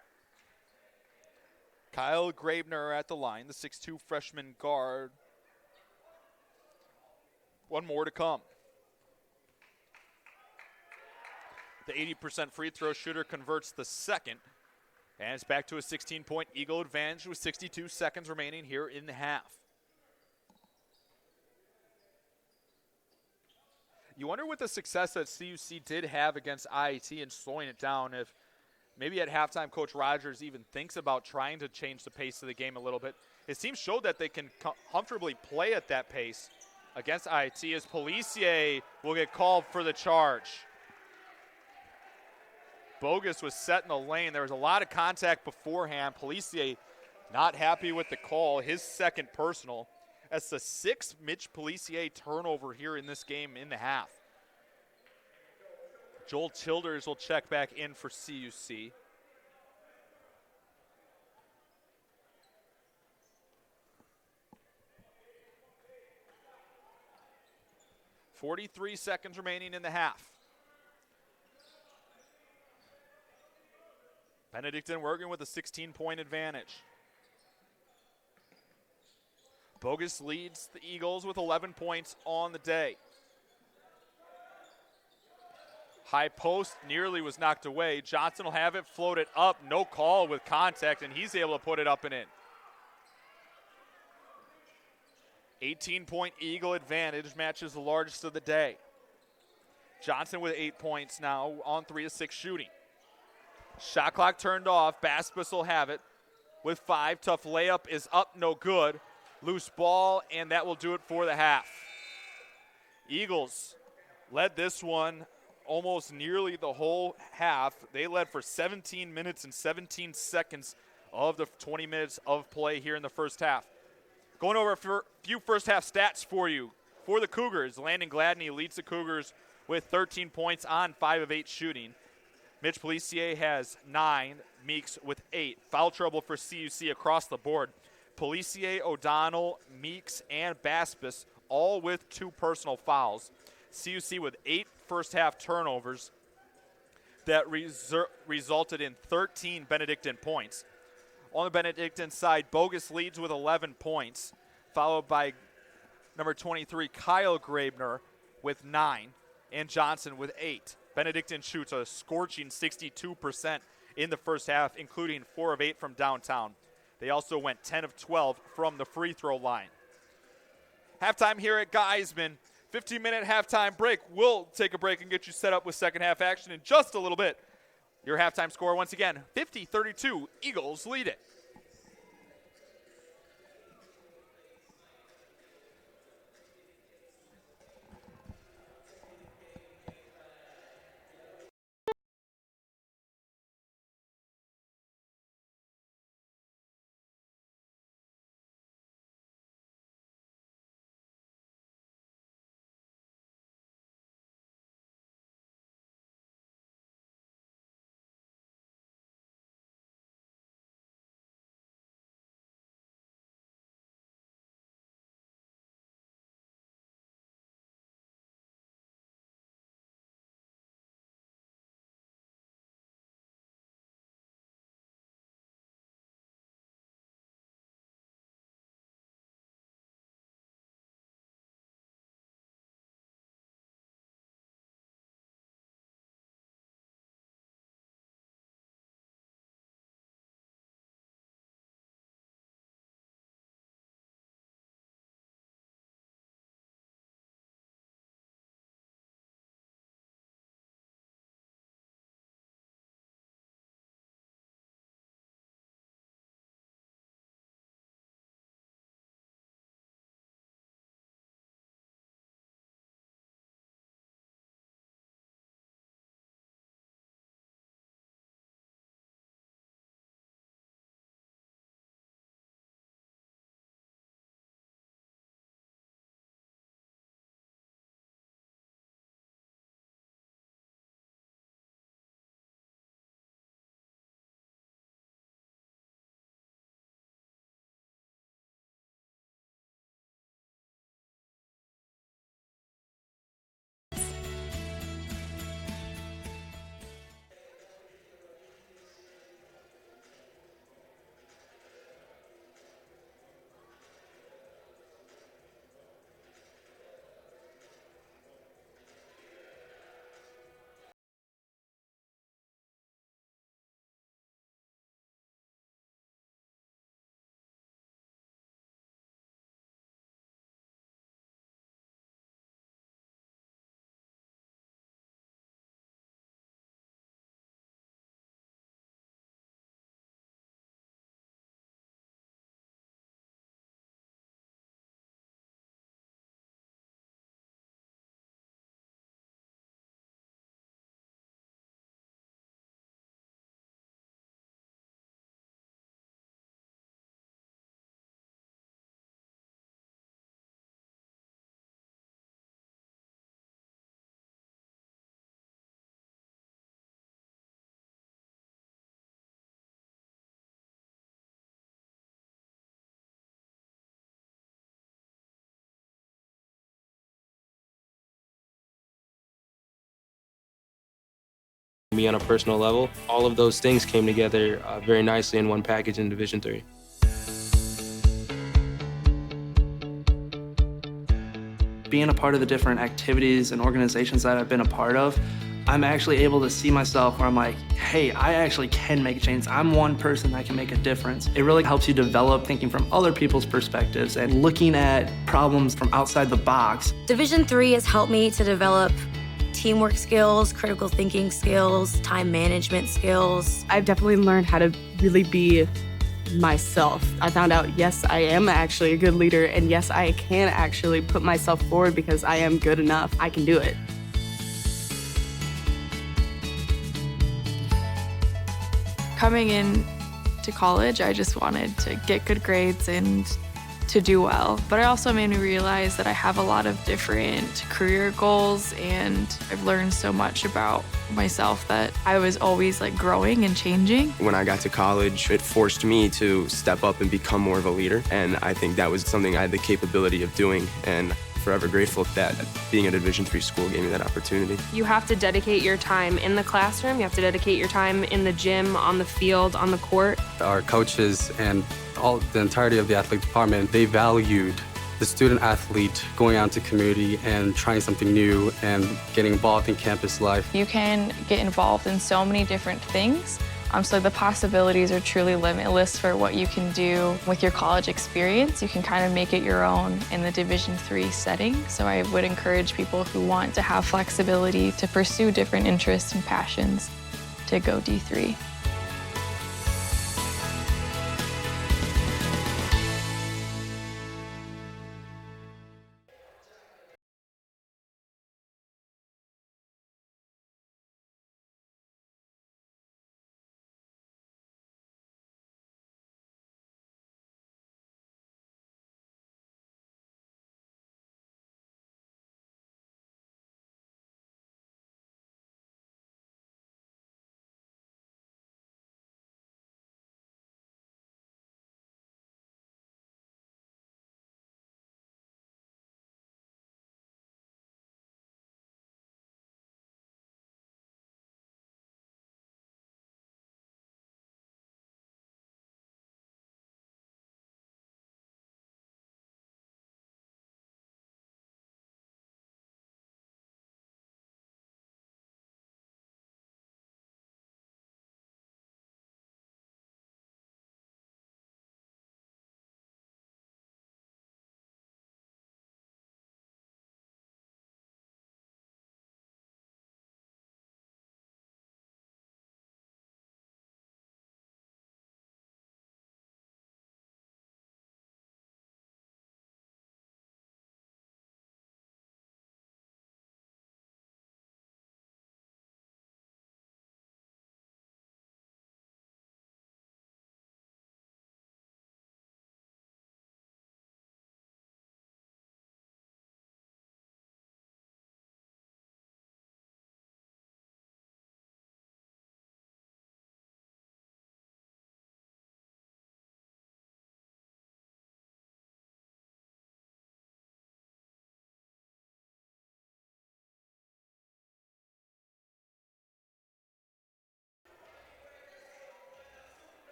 Kyle Graebner at the line, the 6'2 freshman guard. One more to come. The 80% free throw shooter converts the second. And it's back to a 16-point Eagle advantage with 62 seconds remaining here in the half. You wonder with the success that CUC did have against IAT and slowing it down, if maybe at halftime Coach Rogers even thinks about trying to change the pace of the game a little bit. His team showed that they can comfortably play at that pace against IAT as Policier will get called for the charge. Bogus was set in the lane. There was a lot of contact beforehand. Policier not happy with the call, his second personal. That's the 6th Mitch Policier turnover here in this game in the half. Joel Childers will check back in for CUC. .43 seconds remaining in the half. Benedictine working with a 16-point advantage. Bogus leads the Eagles with 11 points on the day. High post nearly was knocked away. Johnson will have it floated up. No call with contact, and he's able to put it up and in. 18-point Eagle advantage matches the largest of the day. Johnson with 8 points now on 3 of 6 shooting. Shot clock turned off. Baspis will have it with 5. Tough layup is up, no good. Loose ball, and that will do it for the half. Eagles led this one almost nearly the whole half. They led for 17 minutes and 17 seconds of the 20 minutes of play here in the first half. Going over a few first half stats for you. For the Cougars, Landon Gladney leads the Cougars with 13 points on 5 of 8 shooting. Mitch Policier has 9, Meeks with 8. Foul trouble for CUC across the board. Policier, O'Donnell, Meeks, and Baspis all with 2 personal fouls. CUC with 8 first-half turnovers that resulted in 13 Benedictine points. On the Benedictine side, Bogus leads with 11 points, followed by number 23, Kyle Grabner with 9, and Johnson with 8. Benedictine shoots a scorching 62% in the first half, including 4 of 8 from downtown. They also went 10 of 12 from the free throw line. Halftime here at Geisman. 15-minute halftime break. We'll take a break and get you set up with second half action in just a little bit. Your halftime score, once again, 50-32. Eagles lead it. Me on a personal level, all of those things came together very nicely in one package in Division III. Being a part of the different activities and organizations that I've been a part of, I'm actually able to see myself where I'm like, hey, I actually can make a change. I'm one person that can make a difference. It really helps you develop thinking from other people's perspectives and looking at problems from outside the box. Division III has helped me to develop teamwork skills, critical thinking skills, time management skills. I've definitely learned how to really be myself. I found out, yes, I am actually a good leader, and yes, I can actually put myself forward because I am good enough. I can do it. Coming in to college, I just wanted to get good grades and to do well. But it also made me realize that I have a lot of different career goals, and I've learned so much about myself that I was always like growing and changing. When I got to college, it forced me to step up and become more of a leader. And I think that was something I had the capability of doing. And forever grateful that being at a Division III school gave me that opportunity. You have to dedicate your time in the classroom. You have to dedicate your time in the gym, on the field, on the court. Our coaches and the entirety of the athletic department, they valued the student athlete going out to community and trying something new and getting involved in campus life. You can get involved in so many different things. So the possibilities are truly limitless for what you can do with your college experience. You can kind of make it your own in the Division III setting. So I would encourage people who want to have flexibility to pursue different interests and passions to go D3.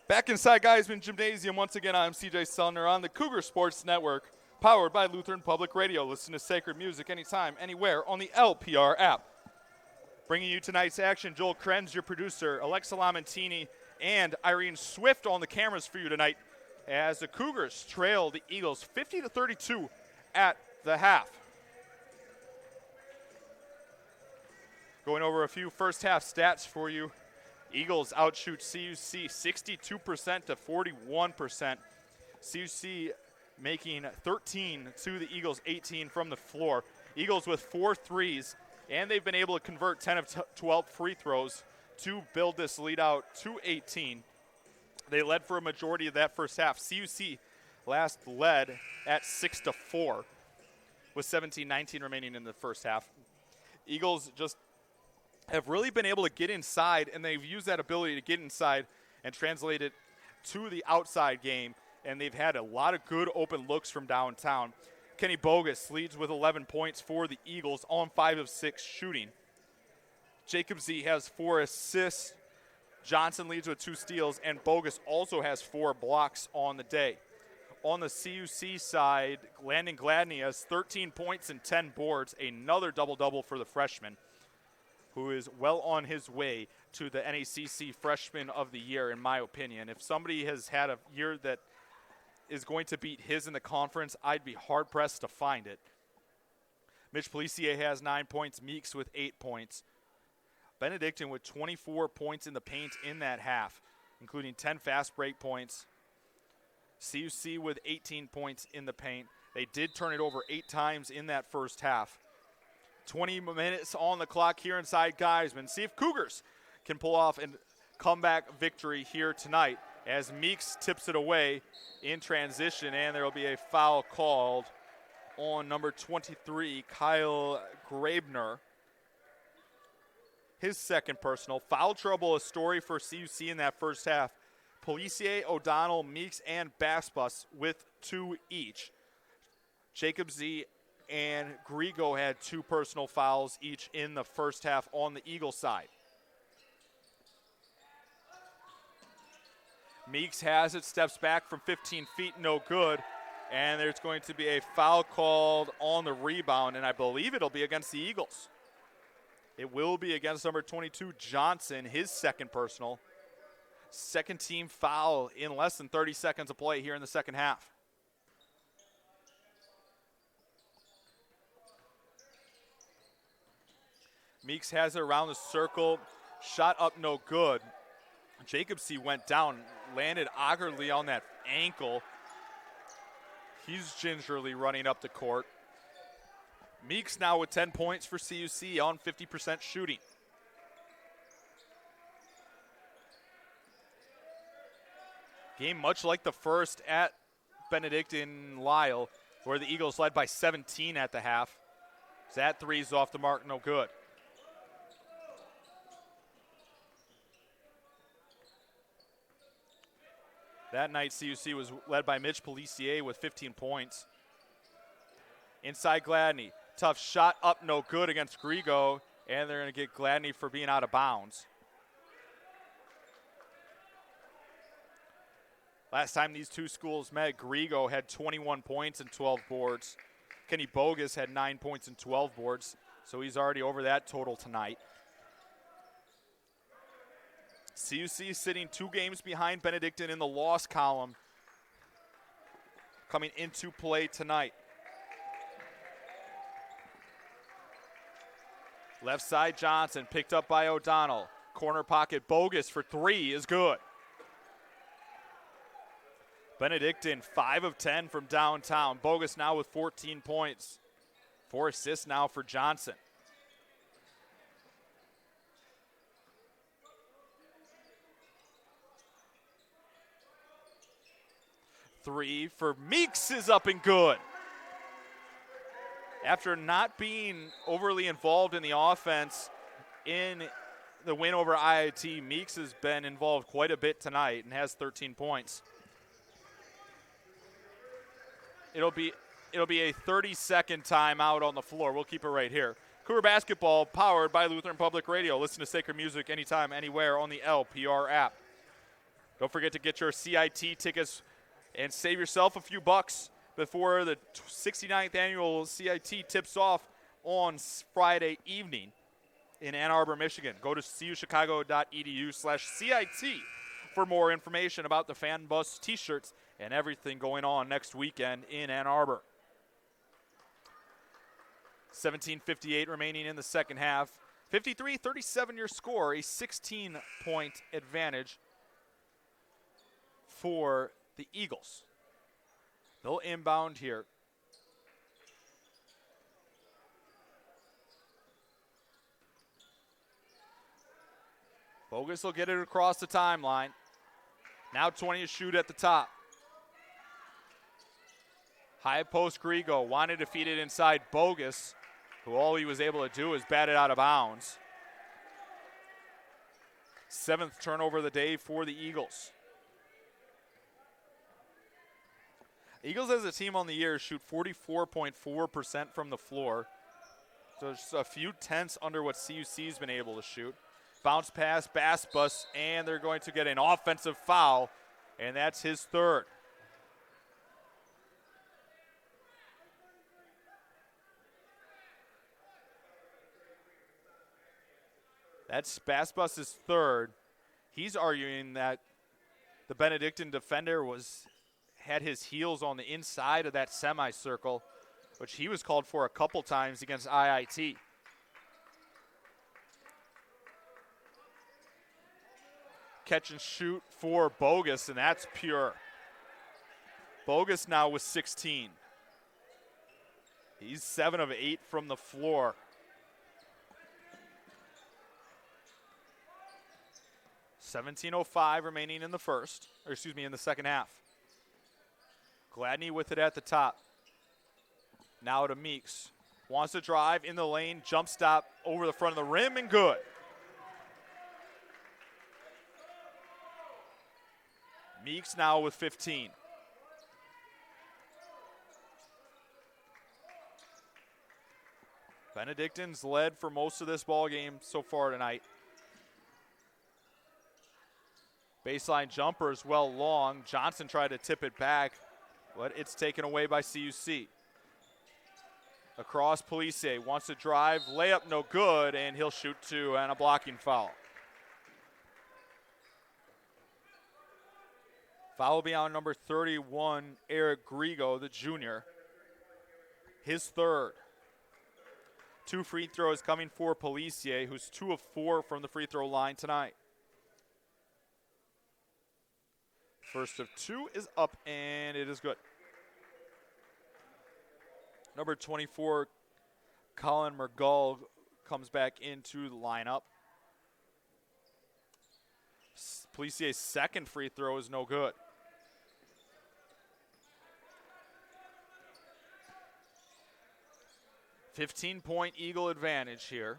Back inside Geisman Gymnasium, once again, I'm CJ Sellner on the Cougar Sports Network, powered by Lutheran Public Radio. Listen to sacred music anytime, anywhere on the LPR app. Bringing you tonight's action, Joel Krenz, your producer, Alexa Lamentini, and Irene Swift on the cameras for you tonight as the Cougars trail the Eagles 50-32 at the half. Going over a few first half stats for you. Eagles outshoot CUC 62% to 41%. CUC making 13 to the Eagles 18 from the floor. Eagles with 4 threes, and they've been able to convert 10 of 12 free throws to build this lead out to 18. They led for a majority of that first half. CUC last led at 6-4 with 17-19 remaining in the first half. Eagles just have really been able to get inside, and they've used that ability to get inside and translate it to the outside game, and they've had a lot of good open looks from downtown. Kenny Bogus leads with 11 points for the Eagles on 5 of 6 shooting. Jacob Z has 4 assists. Johnson leads with 2 steals, and Bogus also has 4 blocks on the day. On the CUC side, Landon Gladney has 13 points and 10 boards, another double-double for the freshman, who is well on his way to the NACC Freshman of the Year, in my opinion. If somebody has had a year that is going to beat his in the conference, I'd be hard-pressed to find it. Mitch Policier has 9 points, Meeks with 8 points. Benedictine with 24 points in the paint in that half, including 10 fast break points. CUC with 18 points in the paint. They did turn it over 8 times in that first half. 20 minutes on the clock here inside Geisman. See if Cougars can pull off a comeback victory here tonight as Meeks tips it away in transition, and there will be a foul called on number 23, Kyle Grabner. His second personal. Foul trouble, a story for CUC in that first half. Policier, O'Donnell, Meeks, and Basbus with 2 each. Jacob Z and Grigo had 2 personal fouls each in the first half on the Eagle side. Meeks has it, steps back from 15 feet, no good. And there's going to be a foul called on the rebound, and I believe it'll be against the Eagles. It will be against number 22, Johnson, his second personal. Second team foul in less than 30 seconds of play here in the second half. Meeks has it around the circle. Shot up, no good. Jacobsey went down, landed awkwardly on that ankle. He's gingerly running up the court. Meeks now with 10 points for CUC on 50% shooting. Game much like the first at Benedictine Lyle, where the Eagles led by 17 at the half. That three's off the mark, no good. That night, CUC was led by Mitch Policier with 15 points. Inside Gladney. Tough shot up, no good against Grigo, and they're going to get Gladney for being out of bounds. Last time these two schools met, Grigo had 21 points and 12 boards. Kenny Bogus had 9 points and 12 boards, so he's already over that total tonight. CUC sitting 2 games behind Benedictine in the loss column coming into play tonight. Left side Johnson picked up by O'Donnell. Corner pocket Bogus for 3 is good. Benedictine 5 of 10 from downtown. Bogus now with 14 points. 4 assists now for Johnson. Three for Meeks is up and good. After not being overly involved in the offense in the win over IIT, Meeks has been involved quite a bit tonight and has 13 points. It'll be a 30-second timeout on the floor. We'll keep it right here. Cougar basketball powered by Lutheran Public Radio. Listen to sacred music anytime, anywhere on the LPR app. Don't forget to get your CIT tickets and save yourself a few bucks before the 69th annual CIT tips off on Friday evening in Ann Arbor, Michigan. Go to cuchicago.edu/CIT for more information about the fan bus t-shirts and everything going on next weekend in Ann Arbor. 17:58 remaining in the second half. 53-37 your score, a 16-point advantage for the Eagles. They'll inbound here. Bogus will get it across the timeline. Now 20 to shoot at the top. High post Grigo wanted to feed it inside Bogus, who all he was able to do is bat it out of bounds. 7th turnover of the day for the Eagles. Eagles as a team on the year shoot 44.4% from the floor. So just a few tenths under what CUC's been able to shoot. Bounce pass, Bass Bus, and they're going to get an offensive foul, and that's his third. That's Bass Bus's third. He's arguing that the Benedictine defender had his heels on the inside of that semicircle, which he was called for a couple times against IIT. Catch and shoot for Bogus, and that's pure. Bogus now with 16. He's 7 of 8 from the floor. 17:05 remaining in the in the second half. Gladney with it at the top. Now to Meeks. Wants to drive in the lane, jump stop over the front of the rim, and good. Meeks now with 15. Benedictine's led for most of this ball game so far tonight. Baseline jumper is well long. Johnson tried to tip it back, but it's taken away by CUC. Across Police wants to drive, layup no good, and he'll shoot two and a blocking foul. Foul will be on number 31, Eric Grigo, the junior. His third. 2 free throws coming for Policier, who's 2 of 4 from the free throw line tonight. First of 2 is up, and it is good. Number 24, Colin Mergull, comes back into the lineup. Policier's second free throw is no good. $15-point Eagle advantage here.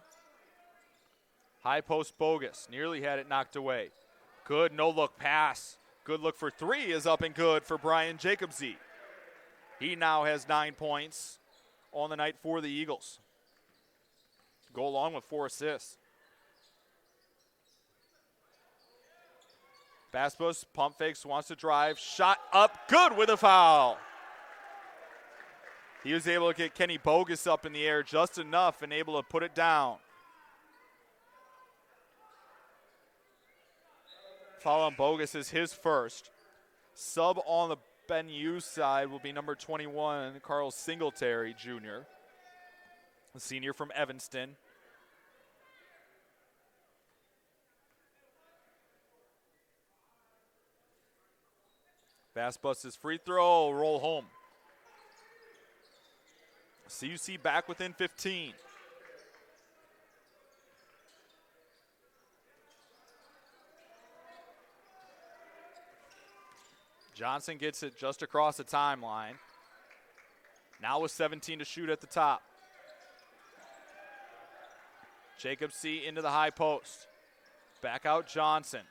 High post Bogus, nearly had it knocked away. Good no-look pass. Good look for 3 is up and good for Brian Jacobsy. He now has 9 points on the night for the Eagles. Go along with 4 assists. Baspos pump fakes, wants to drive, shot up, good with a foul. He was able to get Kenny Bogus up in the air just enough and able to put it down. Foul on Bogus is his first. Sub on the Ben U side will be number 21, Carl Singletary Jr., a senior from Evanston. Bass busts his free throw, roll home. CUC back within 15. Johnson gets it just across the timeline. Now with 17 to shoot at the top. Jacobsy into the high post. Back out Johnson.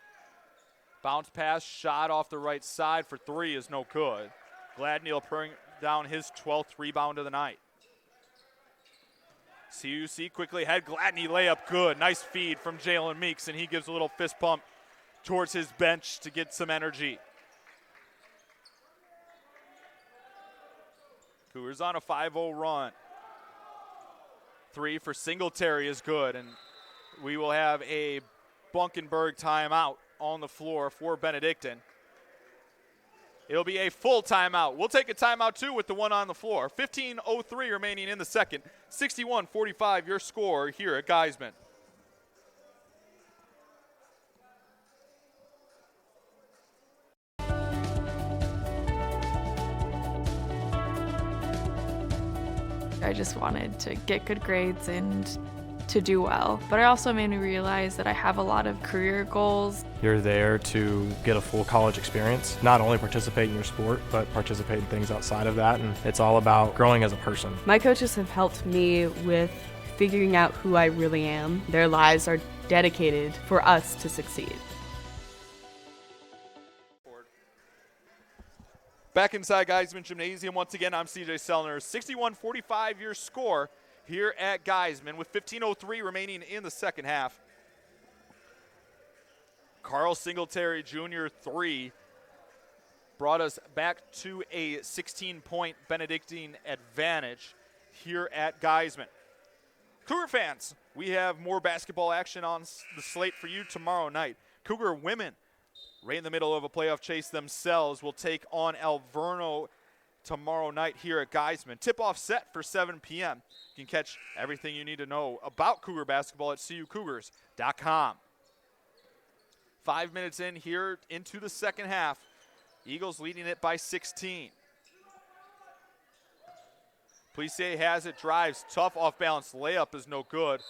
Bounce pass, shot off the right side for 3 is no good. Gladney will bring down his 12th rebound of the night. CUC quickly ahead. Gladney layup good. Nice feed from Jalen Meeks, and he gives a little fist pump towards his bench to get some energy. Cougars on a 5-0 run. 3 for Singletary is good, and we will have a Bunkenberg timeout on the floor for Benedictine. It'll be a full timeout. We'll take a timeout too with the one on the floor. 15:03 remaining in the second. 61-45 your score here at Geisman. I just wanted to get good grades and to do well. But it also made me realize that I have a lot of career goals. You're there to get a full college experience, not only participate in your sport, but participate in things outside of that. And it's all about growing as a person. My coaches have helped me with figuring out who I really am. Their lives are dedicated for us to succeed. Back inside Geisman Gymnasium once again, I'm CJ Sellner. 61-45 your score here at Geisman with 15:03 remaining in the second half. Carl Singletary Jr. 3 brought us back to a 16-point Benedictine advantage here at Geisman. Cougar fans, we have more basketball action on the slate for you tomorrow night. Cougar women, right in the middle of a playoff chase themselves, will take on Alverno tomorrow night here at Geisman. Tip-off set for 7 p.m. You can catch everything you need to know about Cougar basketball at cucougars.com. 5 minutes in here into the second half. Eagles leading it by 16. Plisse has it, drives, tough off-balance layup is no good.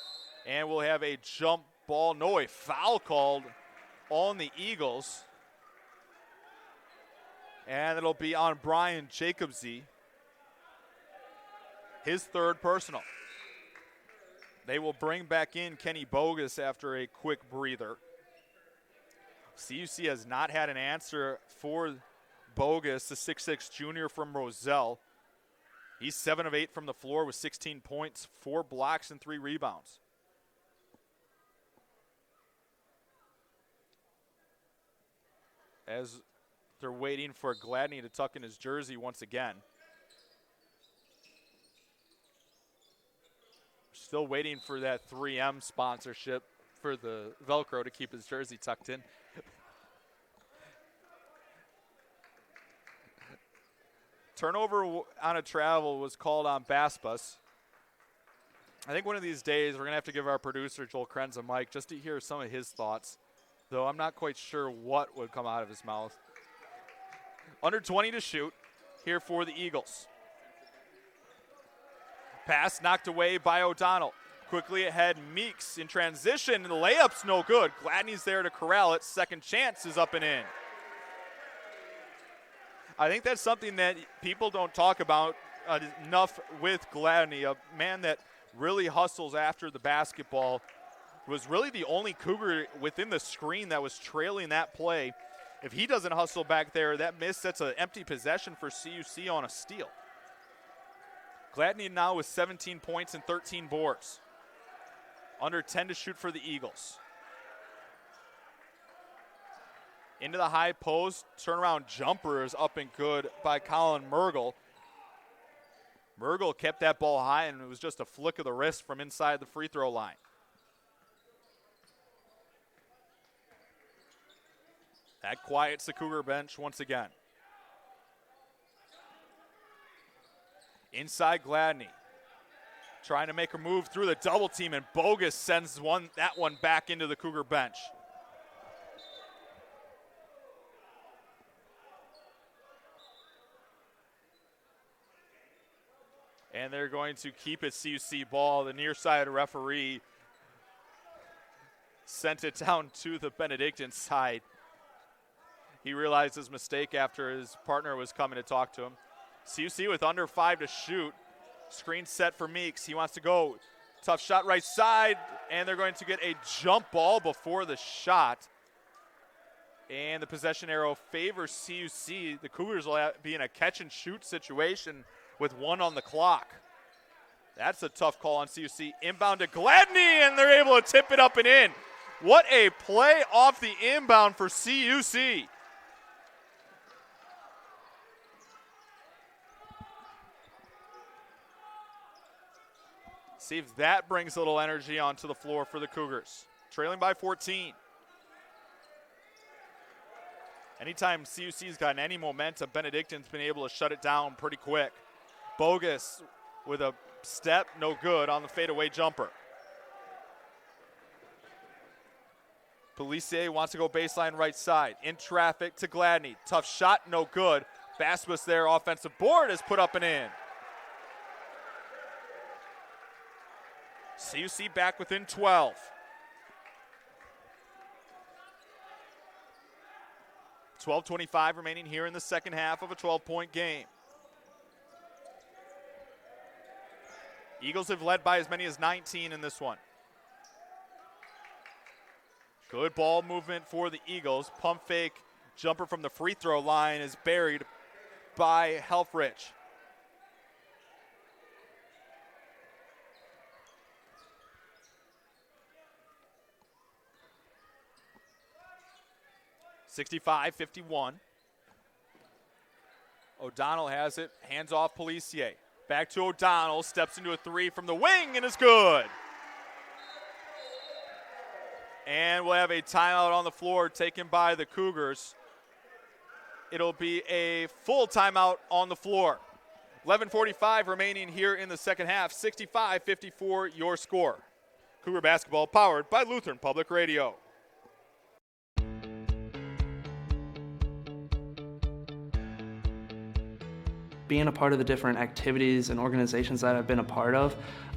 And we'll have a jump ball, no, a foul called on the Eagles. And it'll be on Brian Jacobsy, his third personal. They will bring back in Kenny Bogus after a quick breather. CUC has not had an answer for Bogus, the 6'6 junior from Roselle. He's 7 of 8 from the floor with 16 points, 4 blocks, and 3 rebounds. As they're waiting for Gladney to tuck in his jersey once again. Still waiting for that 3M sponsorship for the Velcro to keep his jersey tucked in. Turnover on a travel was called on Basbus. I think one of these days we're going to have to give our producer Joel Krenz a mic just to hear some of his thoughts, though I'm not quite sure what would come out of his mouth. Under 20 to shoot here for the Eagles. Pass knocked away by O'Donnell. Quickly ahead, Meeks in transition. The layup's no good. Gladney's there to corral it. Second chance is up and in. I think that's something that people don't talk about enough with Gladney, a man that really hustles after the basketball. Was really the only Cougar within the screen that was trailing that play. If he doesn't hustle back there, that miss sets an empty possession for CUC on a steal. Gladney now with 17 points and 13 boards. Under 10 to shoot for the Eagles. Into the high post, turnaround jumper is up and good by Colin Mergel. Mergel kept that ball high, and it was just a flick of the wrist from inside the free throw line. That quiets the Cougar bench once again. Inside Gladney. Trying to make a move through the double team, and Bogus sends that one back into the Cougar bench. And they're going to keep it CUC ball. The near side referee sent it down to the Benedictine side. He realized his mistake after his partner was coming to talk to him. CUC with under 5 to shoot. Screen set for Meeks. He wants to go. Tough shot right side, and they're going to get a jump ball before the shot. And the possession arrow favors CUC. The Cougars will be in a catch-and-shoot situation with 1 on the clock. That's a tough call on CUC. Inbound to Gladney, and they're able to tip it up and in. What a play off the inbound for CUC. See if that brings a little energy onto the floor for the Cougars. Trailing by 14. Anytime CUC's gotten any momentum, Benedictine's been able to shut it down pretty quick. Bogus with a step, no good on the fadeaway jumper. Pellissier wants to go baseline right side. In traffic to Gladney. Tough shot, no good. Basbus there, offensive board is put up and in. CUC back within 12. 12:25 remaining here in the second half of a 12-point game. Eagles have led by as many as 19 in this one. Good ball movement for the Eagles. Pump fake jumper from the free throw line is buried by Helfrich. (65-51). O'Donnell has it, hands off Pellissier. Back to O'Donnell, steps into a three from the wing and is good. And we'll have a timeout on the floor taken by the Cougars. It'll be a full timeout on the floor. 11:45 remaining here in the second half. 65-54 your score. Cougar basketball powered by Lutheran Public Radio. Being a part of the different activities and organizations that I've been a part of,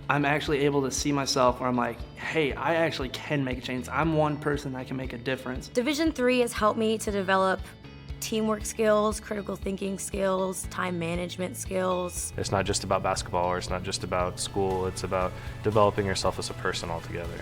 I'm actually able to see myself where I'm like, hey, I actually can make a change. I'm one person that can make a difference. Division III has helped me to develop teamwork skills, critical thinking skills, time management skills. It's not just about basketball, or it's not just about school. It's about developing yourself as a person altogether.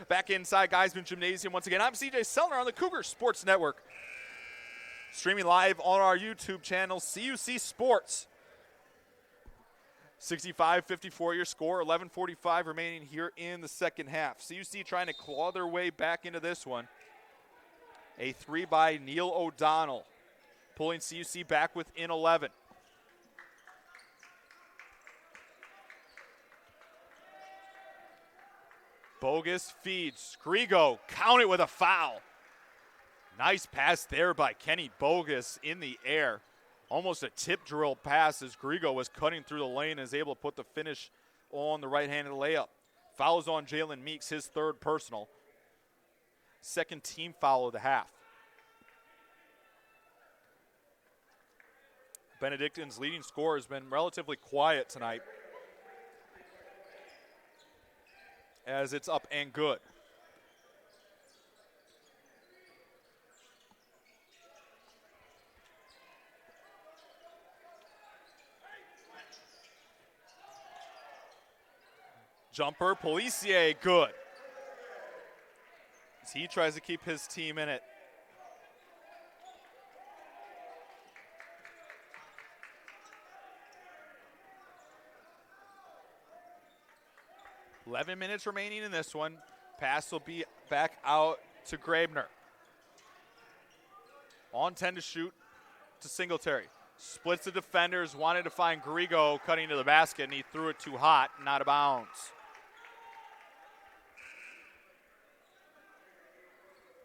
Back inside Geisman Gymnasium once again. I'm CJ Sellner on the Cougar Sports Network. Streaming live on our YouTube channel, CUC Sports. 65-54 your score, 11:45 remaining here in the second half. CUC trying to claw their way back into this one. A three by Neil O'Donnell, pulling CUC back within 11. Bogus feeds. Grigo, count it with a foul. Nice pass there by Kenny Bogus in the air. Almost a tip drill pass as Grigo was cutting through the lane and is able to put the finish on the right-handed layup. Fouls on Jalen Meeks, his third personal. Second team foul of the half. Benedictine's leading scorer has been relatively quiet tonight, as it's up and good. Jumper, Pellissier, good. As he tries to keep his team in it. .11 minutes remaining in this one. Pass will be back out to Grabner. On 10 to shoot to Singletary. Splits the defenders, wanted to find Grigo cutting to the basket, and he threw it too hot, not out of bounds.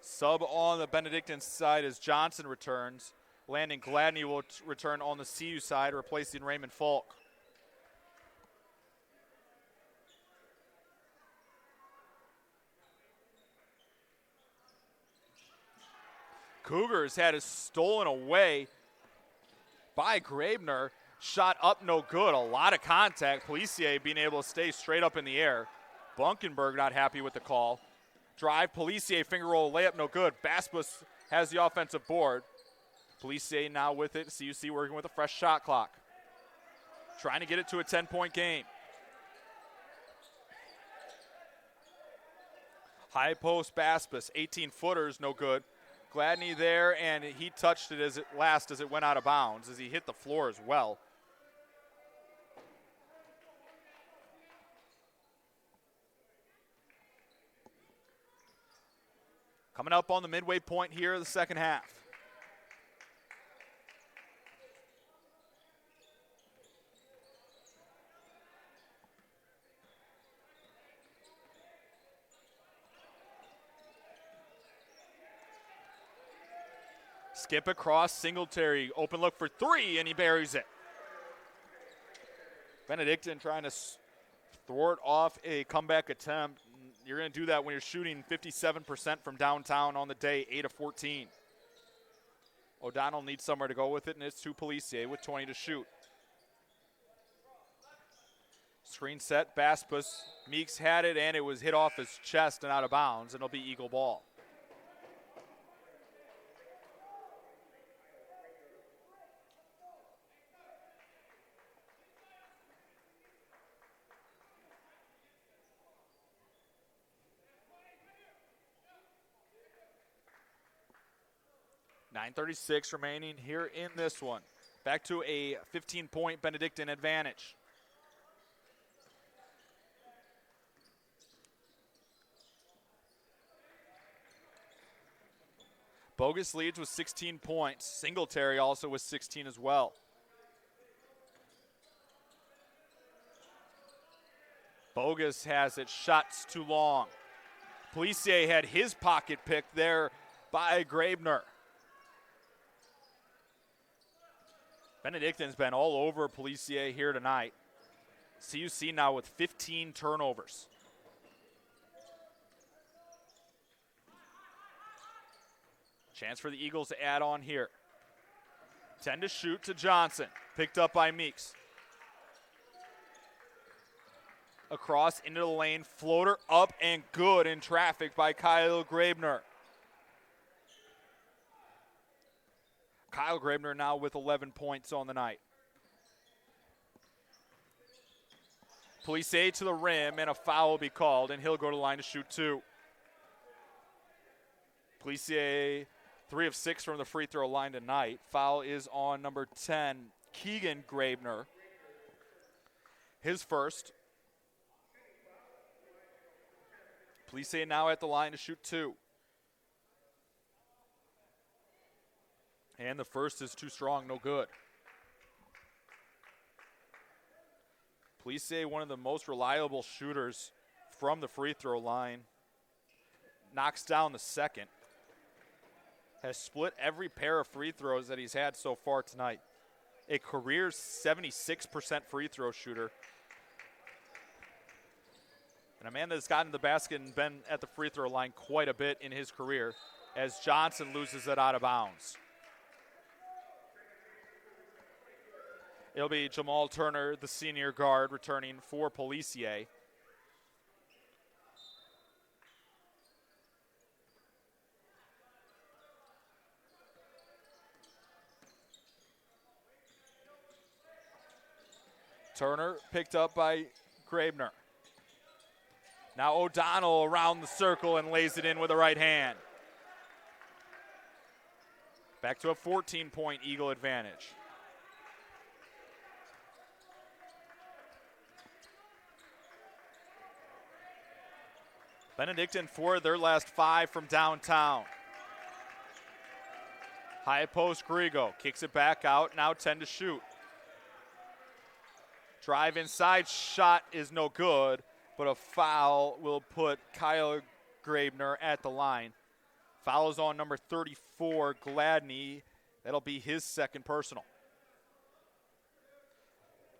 Sub on the Benedictine side as Johnson returns. Landon Gladney will return on the CU side, replacing Raymond Falk. Cougars had it stolen away by Grabner. Shot up, no good. A lot of contact. Pellissier being able to stay straight up in the air. Bunkenberg not happy with the call. Drive, Pellissier, finger roll, layup, no good. Basbus has the offensive board. Pellissier now with it. CUC working with a fresh shot clock. Trying to get it to a 10-point game. High post Baspis, 18-footers, no good. Gladney there, and he touched it as it went out of bounds, as he hit the floor as well. Coming up on the midway point here of the second half. Skip across, Singletary, open look for three, and he buries it. Benedictine trying to thwart off a comeback attempt. You're going to do that when you're shooting 57% from downtown on the day, 8 of 14. O'Donnell needs somewhere to go with it, and it's to Policier with 20 to shoot. Screen set, Baspis. Meeks had it, and it was hit off his chest and out of bounds, and it'll be Eagle ball. .36 remaining here in this one. Back to a 15-point Benedictine advantage. Bogus leads with 16 points. Singletary also with 16 as well. Bogus has it, shots too long. Policier had his pocket picked there by Graebner. Benedictine's been all over Policier here tonight. CUC now with 15 turnovers. Chance for the Eagles to add on here. 10 to shoot to Johnson. Picked up by Meeks. Across into the lane. Floater up and good in traffic by Kyle Graebner. Kyle Graebner now with 11 points on the night. Policier to the rim, and a foul will be called, and he'll go to the line to shoot two. Policier, 3 of 6 from the free throw line tonight. Foul is on number 10, Keegan Graebner. His first. Policier now at the line to shoot two. And the first is too strong, no good. Policier, one of the most reliable shooters from the free throw line, knocks down the second. Has split every pair of free throws that he's had so far tonight. A career 76% free throw shooter. And a man that's gotten to the basket and been at the free throw line quite a bit in his career, as Johnson loses it out of bounds. It'll be Jamal Turner, the senior guard, returning for Policier. Turner picked up by Graebner. Now O'Donnell around the circle and lays it in with the right hand. Back to a 14-point Eagle advantage. Benedictine for their last 5 from downtown. High post Grigo, kicks it back out, now 10 to shoot. Drive inside, shot is no good, but a foul will put Kyle Graebner at the line. Foul is on number 34, Gladney. That'll be his second personal.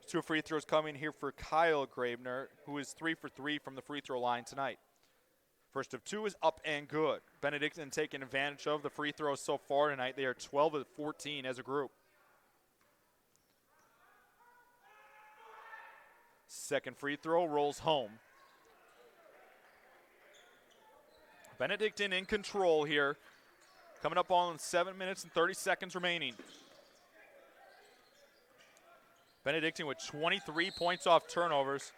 2 free throws coming here for Kyle Graebner, who is 3 for 3 from the free throw line tonight. First of 2 is up and good. Benedictine taking advantage of the free throws so far tonight. They are 12 of 14 as a group. Second free throw rolls home. Benedictine in control here. Coming up on 7 minutes and 30 seconds remaining. Benedictine with 23 points off turnovers.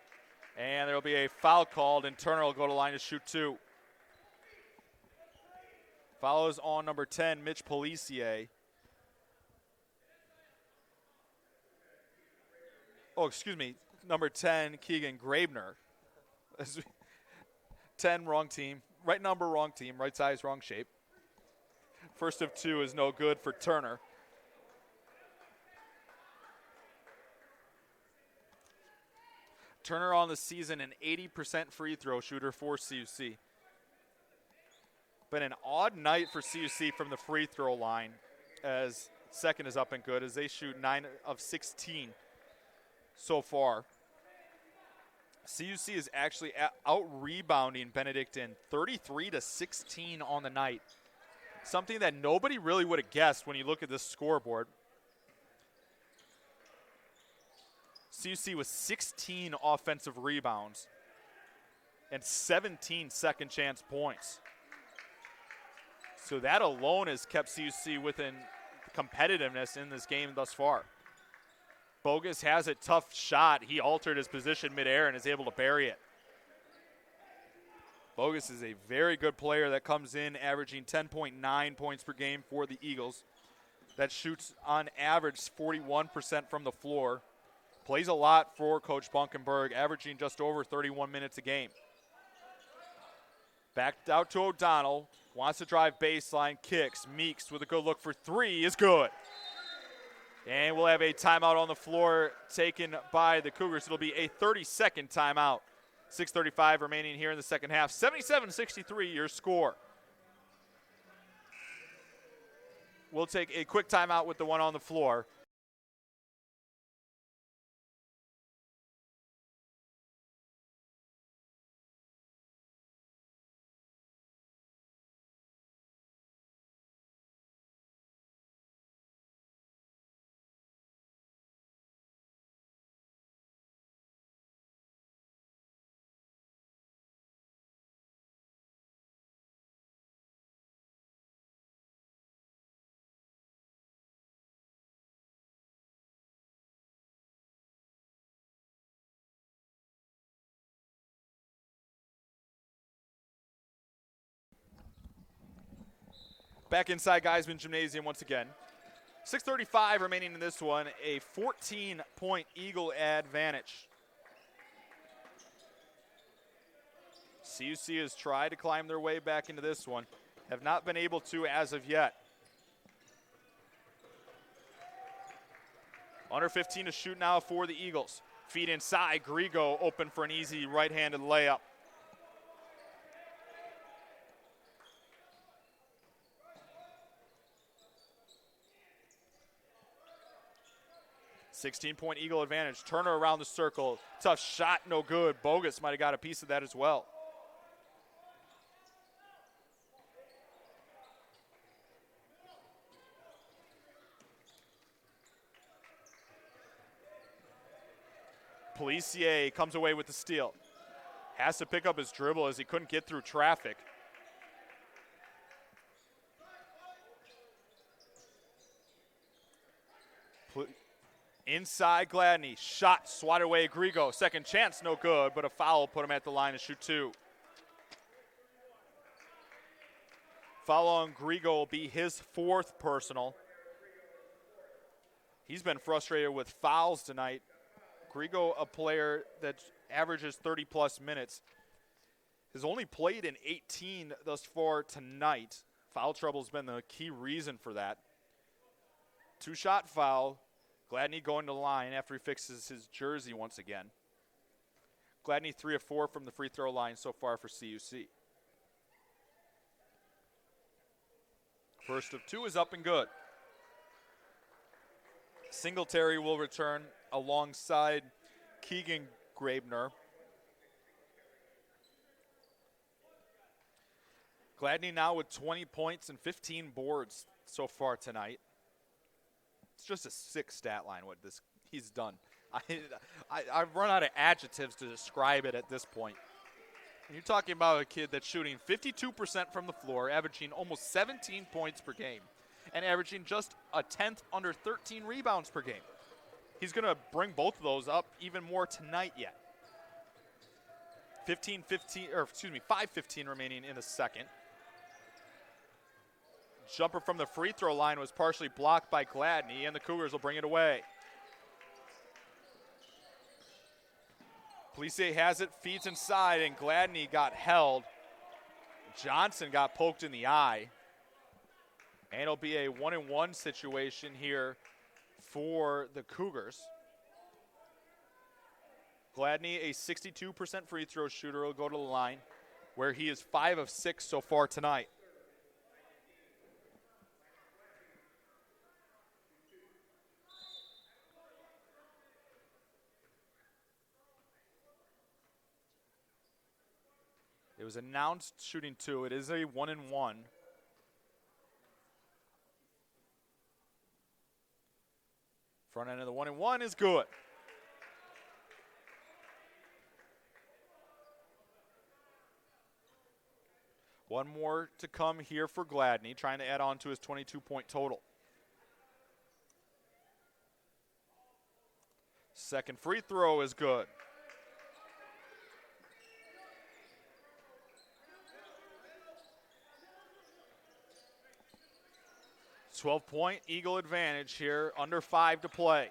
And there will be a foul called, and Turner will go to line to shoot 2. Follows on number 10, Mitch Policier. Oh, excuse me, number 10, Keegan Grabner. 10, wrong team. Right number, wrong team. Right size, wrong shape. First of 2 is no good for Turner. Turner on the season, an 80% free throw shooter for CUC. Been an odd night for CUC from the free throw line, as second is up and good, as they shoot 9 of 16 so far. CUC is actually out-rebounding Benedictine 33-16 on the night. Something that nobody really would have guessed when you look at this scoreboard. CUC with 16 offensive rebounds and 17 second chance points. So that alone has kept CUC within competitiveness in this game thus far. Bogus has a tough shot. He altered his position midair and is able to bury it. Bogus is a very good player that comes in averaging 10.9 points per game for the Eagles. That shoots on average 41% from the floor. Plays a lot for Coach Bunkenberg, averaging just over 31 minutes a game. Backed out to O'Donnell. Wants to drive baseline, kicks. Meeks with a good look for 3 is good. And we'll have a timeout on the floor taken by the Cougars. It'll be a 30-second timeout. 6:35 remaining here in the second half. 77-63 your score. We'll take a quick timeout with the one on the floor. Back inside Geisman Gymnasium once again. 6:35 remaining in this one, a 14-point Eagle advantage. CUC has tried to climb their way back into this one, have not been able to as of yet. Under 15 to shoot now for the Eagles. Feed inside, Grigo open for an easy right-handed layup. 16-point Eagle advantage. Turner around the circle. Tough shot, no good. Bogus might have got a piece of that as well. Policier comes away with the steal. Has to pick up his dribble as he couldn't get through traffic. Inside Gladney, shot swatted away Grigo. Second chance, no good, but a foul put him at the line to shoot 2. Foul on Grigo will be his 4th personal. He's been frustrated with fouls tonight. Grigo, a player that averages 30-plus minutes, has only played in 18 thus far tonight. Foul trouble has been the key reason for that. 2-shot foul. Gladney going to the line after he fixes his jersey once again. Gladney 3 of 4 from the free throw line so far for CUC. First of 2 is up and good. Singletary will return alongside Keegan Grabner. Gladney now with 20 points and 15 boards so far tonight. It's just a sick stat line what he's done. I've run out of adjectives to describe it at this point. And you're talking about a kid that's shooting 52% from the floor, averaging almost 17 points per game, and averaging just a 10th under 13 rebounds per game. He's going to bring both of those up even more tonight yet. 5:15 remaining in the second. jumper from the free throw line was partially blocked by Gladney, and the Cougars will bring it away. Plisse has it, feeds inside, and Gladney got held. Johnson got poked in the eye. And it'll be a 1-and-1 situation here for the Cougars. Gladney, a 62% free throw shooter, will go to the line, where he is 5 of 6 so far tonight. It was announced shooting 2. It is a 1-and-1. Front end of the 1-and-1 is good. One more to come here for Gladney, trying to add on to his 22-point total. Second free throw is good. A 12-point Eagle advantage here, under 5 to play.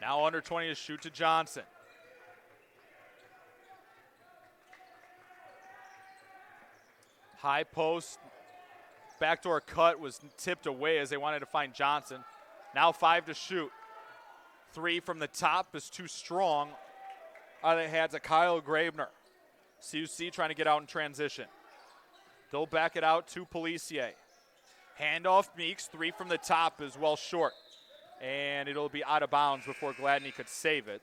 Now under 20 to shoot to Johnson. High post, backdoor cut was tipped away as they wanted to find Johnson. Now 5 to shoot. 3 from the top is too strong. Out of the hands of Kyle Graebner. CUC trying to get out in transition. They'll back it out to Policier. Handoff Meeks, 3 from the top is well short. And it'll be out of bounds before Gladney could save it.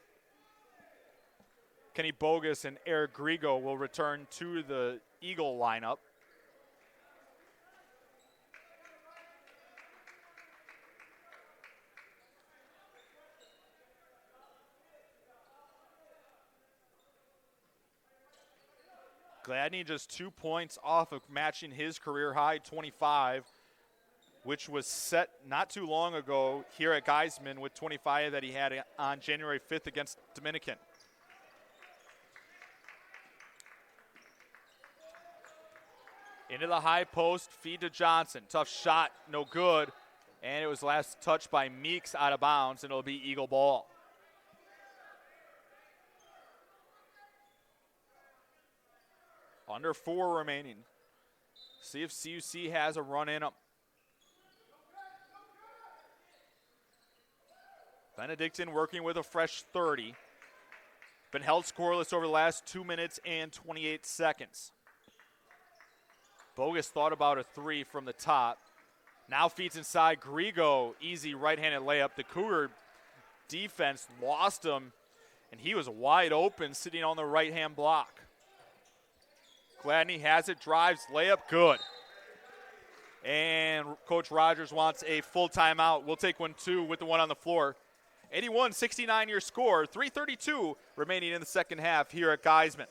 Kenny Bogus and Eric Grigo will return to the Eagle lineup. Gladney just 2 points off of matching his career high 25, which was set not too long ago here at Geisman with 25 that he had on January 5th against Dominican. Into the high post, feed to Johnson. Tough shot, no good. And it was last touched by Meeks out of bounds, and it'll be Eagle ball. Under 4 remaining. See if CUC has a run in them. Benedictine working with a fresh 30. Been held scoreless over the last 2 minutes and 28 seconds. Bogus thought about a 3 from the top. Now feeds inside. Grigo, easy right-handed layup. The Cougar defense lost him, and he was wide open sitting on the right-hand block. Gladney has it, drives, layup, good. And Coach Rogers wants a full timeout. We'll take one, too, with the one on the floor. 81-69 your score, 3:32 remaining in the second half here at Geisman.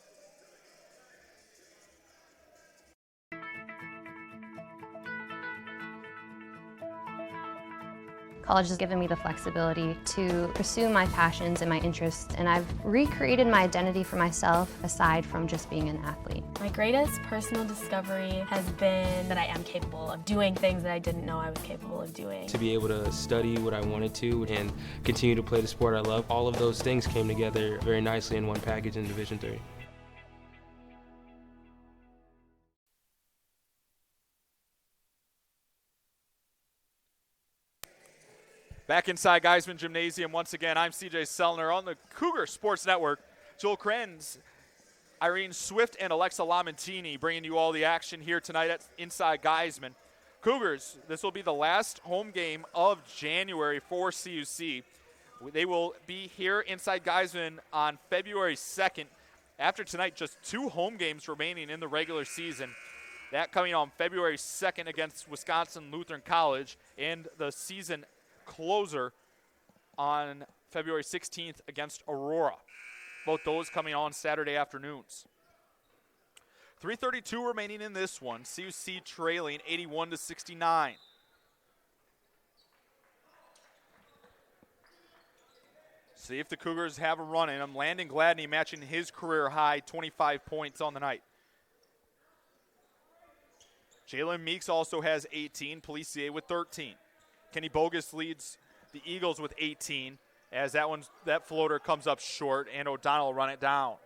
College has given me the flexibility to pursue my passions and my interests, and I've recreated my identity for myself aside from just being an athlete. My greatest personal discovery has been that I am capable of doing things that I didn't know I was capable of doing. To be able to study what I wanted to and continue to play the sport I love, all of those things came together very nicely in one package in Division III. Back inside Geisman Gymnasium once again. I'm CJ Sellner on the Cougar Sports Network. Joel Krenz, Irene Swift, and Alexa Lamentini bringing you all the action here tonight at Inside Geisman. Cougars, this will be the last home game of January for CUC. They will be here inside Geisman on February 2nd. After tonight, just 2 home games remaining in the regular season. That coming on February 2nd against Wisconsin Lutheran College, and the season closer on February 16th against Aurora. Both those coming on Saturday afternoons. 3:32 remaining in this one. CUC trailing 81-69. See if the Cougars have a run in them. Landon Gladney matching his career high 25 points on the night. Jalen Meeks also has 18, Policier with 13. Kenny Bogus leads the Eagles with 18 as that floater comes up short, and O'Donnell will run it down.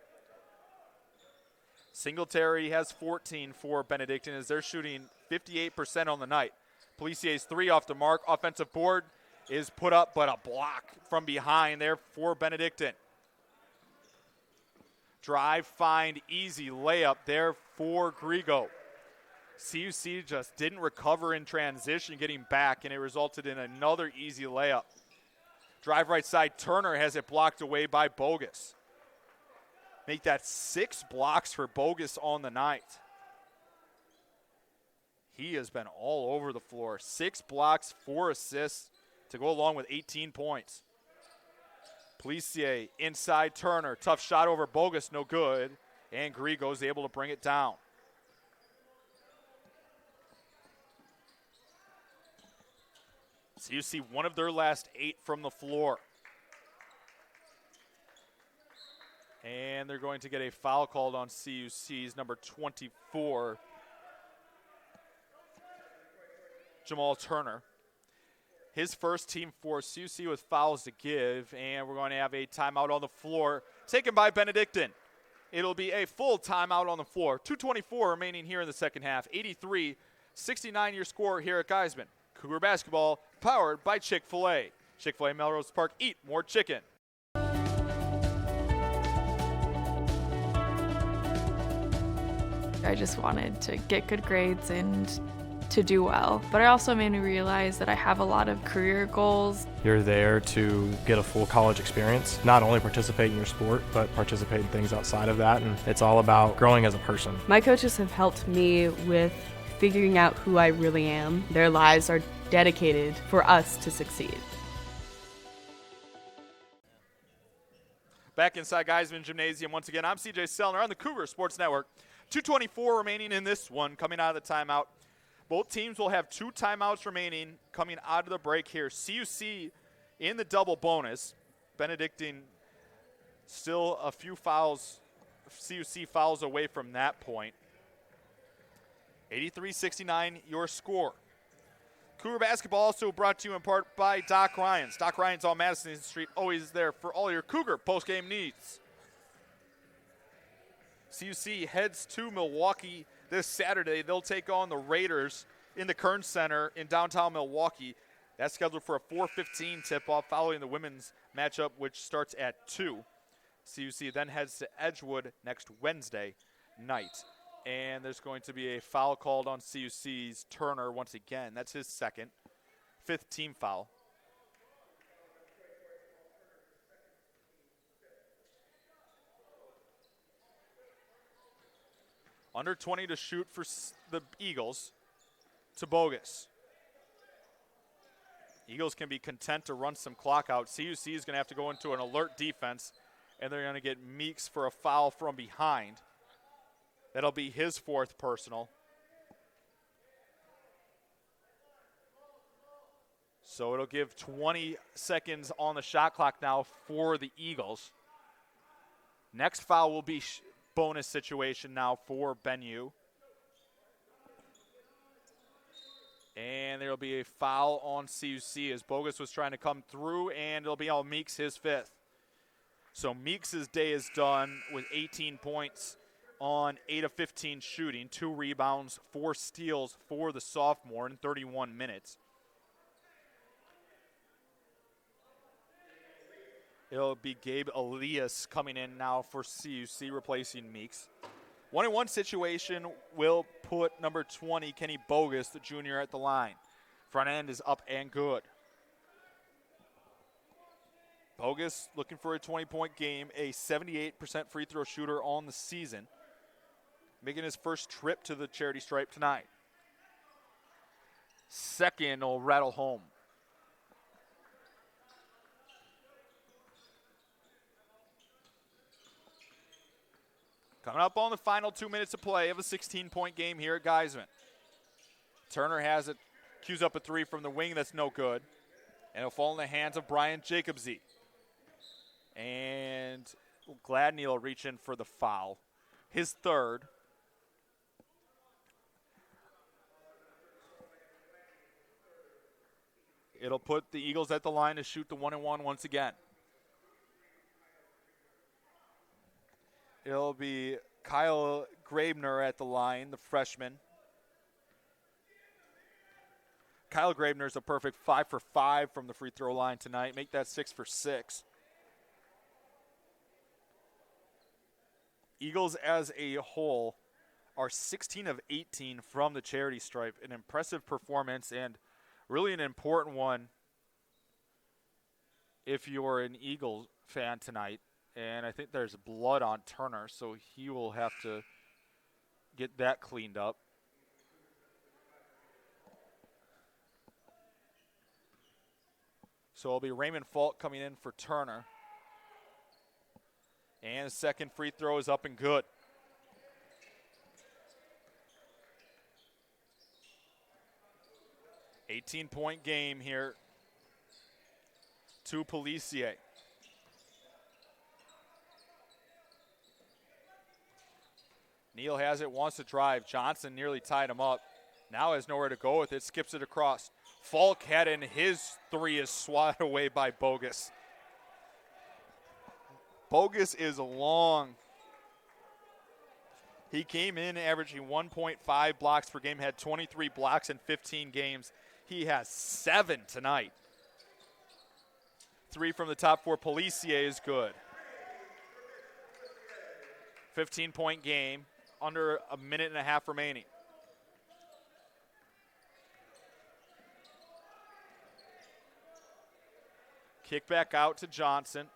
Singletary has 14 for Benedictine as they're shooting 58% on the night. Policier's 3 off the mark. Offensive board is put up, but a block from behind there for Benedictine. Drive, find, easy layup there for Grigo. CUC just didn't recover in transition getting back, and it resulted in another easy layup. Drive right side, Turner has it blocked away by Bogus. Make that 6 blocks for Bogus on the night. He has been all over the floor. 6 blocks, 4 assists to go along with 18 points. Policier inside Turner. Tough shot over Bogus, no good. And Grigo's able to bring it down. So you see one of their last 8 from the floor. And they're going to get a foul called on CUC's number 24, Jamal Turner. His first team for CUC with fouls to give, and we're going to have a timeout on the floor taken by Benedictine. It'll be a full timeout on the floor. 2:24 remaining here in the second half. 83-69 your score here at Geisman. Cougar basketball powered by Chick-fil-A. Chick-fil-A Melrose Park, eat more chicken. I just wanted to get good grades and to do well. But it also made me realize that I have a lot of career goals. You're there to get a full college experience, not only participate in your sport, but participate in things outside of that. And it's all about growing as a person. My coaches have helped me with figuring out who I really am. Their lives are dedicated for us to succeed. Back inside Geisman Gymnasium once again. I'm CJ Sellner on the Cougar Sports Network. 2:24 remaining in this one, coming out of the timeout. Both teams will have 2 timeouts remaining coming out of the break here. CUC in the double bonus. Benedictine still a few fouls, CUC fouls away from that point. 83-69 your score. Cougar basketball also brought to you in part by Doc Ryan's. Doc Ryan's on Madison Street, always there for all your Cougar postgame needs. CUC heads to Milwaukee this Saturday. They'll take on the Raiders in the Kern Center in downtown Milwaukee. That's scheduled for a 4:15 tip-off following the women's matchup, which starts at 2. CUC then heads to Edgewood next Wednesday night. And there's going to be a foul called on CUC's Turner once again. That's his second, 5th team foul. Under 20 to shoot for the Eagles to Bogus. Eagles can be content to run some clock out. CUC is going to have to go into an alert defense, and they're going to get Meeks for a foul from behind. That'll be his 4th personal. So it'll give 20 seconds on the shot clock now for the Eagles. Next foul will be bonus situation now for Benue. And there'll be a foul on CUC as Bogus was trying to come through, and it'll be all Meeks, his 5th. So Meeks' day is done with 18 points on 8 of 15 shooting, 2 rebounds, 4 steals for the sophomore in 31 minutes. It'll be Gabe Elias coming in now for CUC, replacing Meeks. 1-on-1 situation will put number 20, Kenny Bogus, the junior, at the line. Front end is up and good. Bogus looking for a 20-point game, a 78% free throw shooter on the season. Making his first trip to the charity stripe tonight. Second will rattle home. Coming up on the final 2 minutes of play of a 16-point game here at Geisman. Turner has it, cues up a 3 from the wing, that's no good. And it'll fall in the hands of Brian Jacobsy. And Gladney will reach in for the foul. His 3rd. It'll put the Eagles at the line to shoot the 1-and-1 once again. It'll be Kyle Grabner at the line, the freshman. Kyle Grabner is a perfect 5 for 5 from the free throw line tonight. Make that 6 for 6. Eagles as a whole are 16 of 18 from the charity stripe. An impressive performance and really an important one if you're an Eagles fan tonight. And I think there's blood on Turner, so he will have to get that cleaned up. So it'll be Raymond Falk coming in for Turner. And the second free throw is up and good. $18-point game here to Policier. Neal has it, wants to drive. Johnson nearly tied him up. Now has nowhere to go with it, skips it across. Falk had in his three is swatted away by Bogus. Bogus is long. He came in averaging 1.5 blocks per game, had 23 blocks in 15 games. He has 7 tonight. 3 from the top for Policier is good. 15-point game, under a minute and a half remaining. Kick back out to Johnson.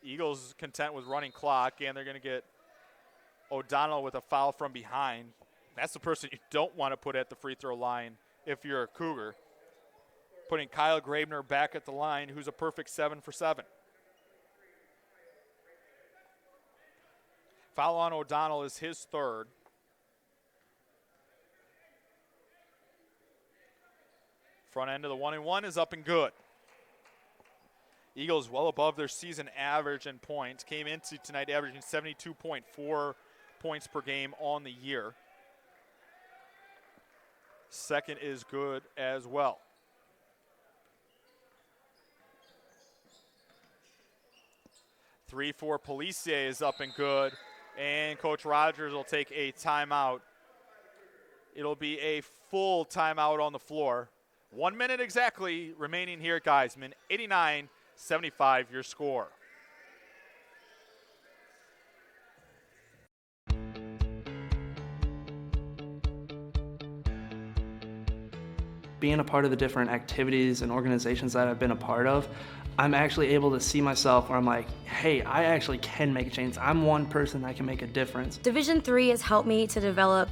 Eagles content with running clock, and they're going to get O'Donnell with a foul from behind. That's the person you don't want to put at the free throw line if you're a Cougar. Putting Kyle Grabner back at the line, who's a perfect 7 for 7. Foul on O'Donnell is his third. Front end of the 1-and-1 is up and good. Eagles well above their season average in points. Came into tonight averaging 72.4 points per game on the year. Second is good as well. Three for Policier is up and good. And Coach Rogers will take a timeout. It'll be a full timeout on the floor. 1 minute exactly remaining here at Geisman. 89-75 your score. Being a part of the different activities and organizations that I've been a part of, I'm actually able to see myself where I'm like, hey, I actually can make a change. I'm one person that can make a difference. Division III has helped me to develop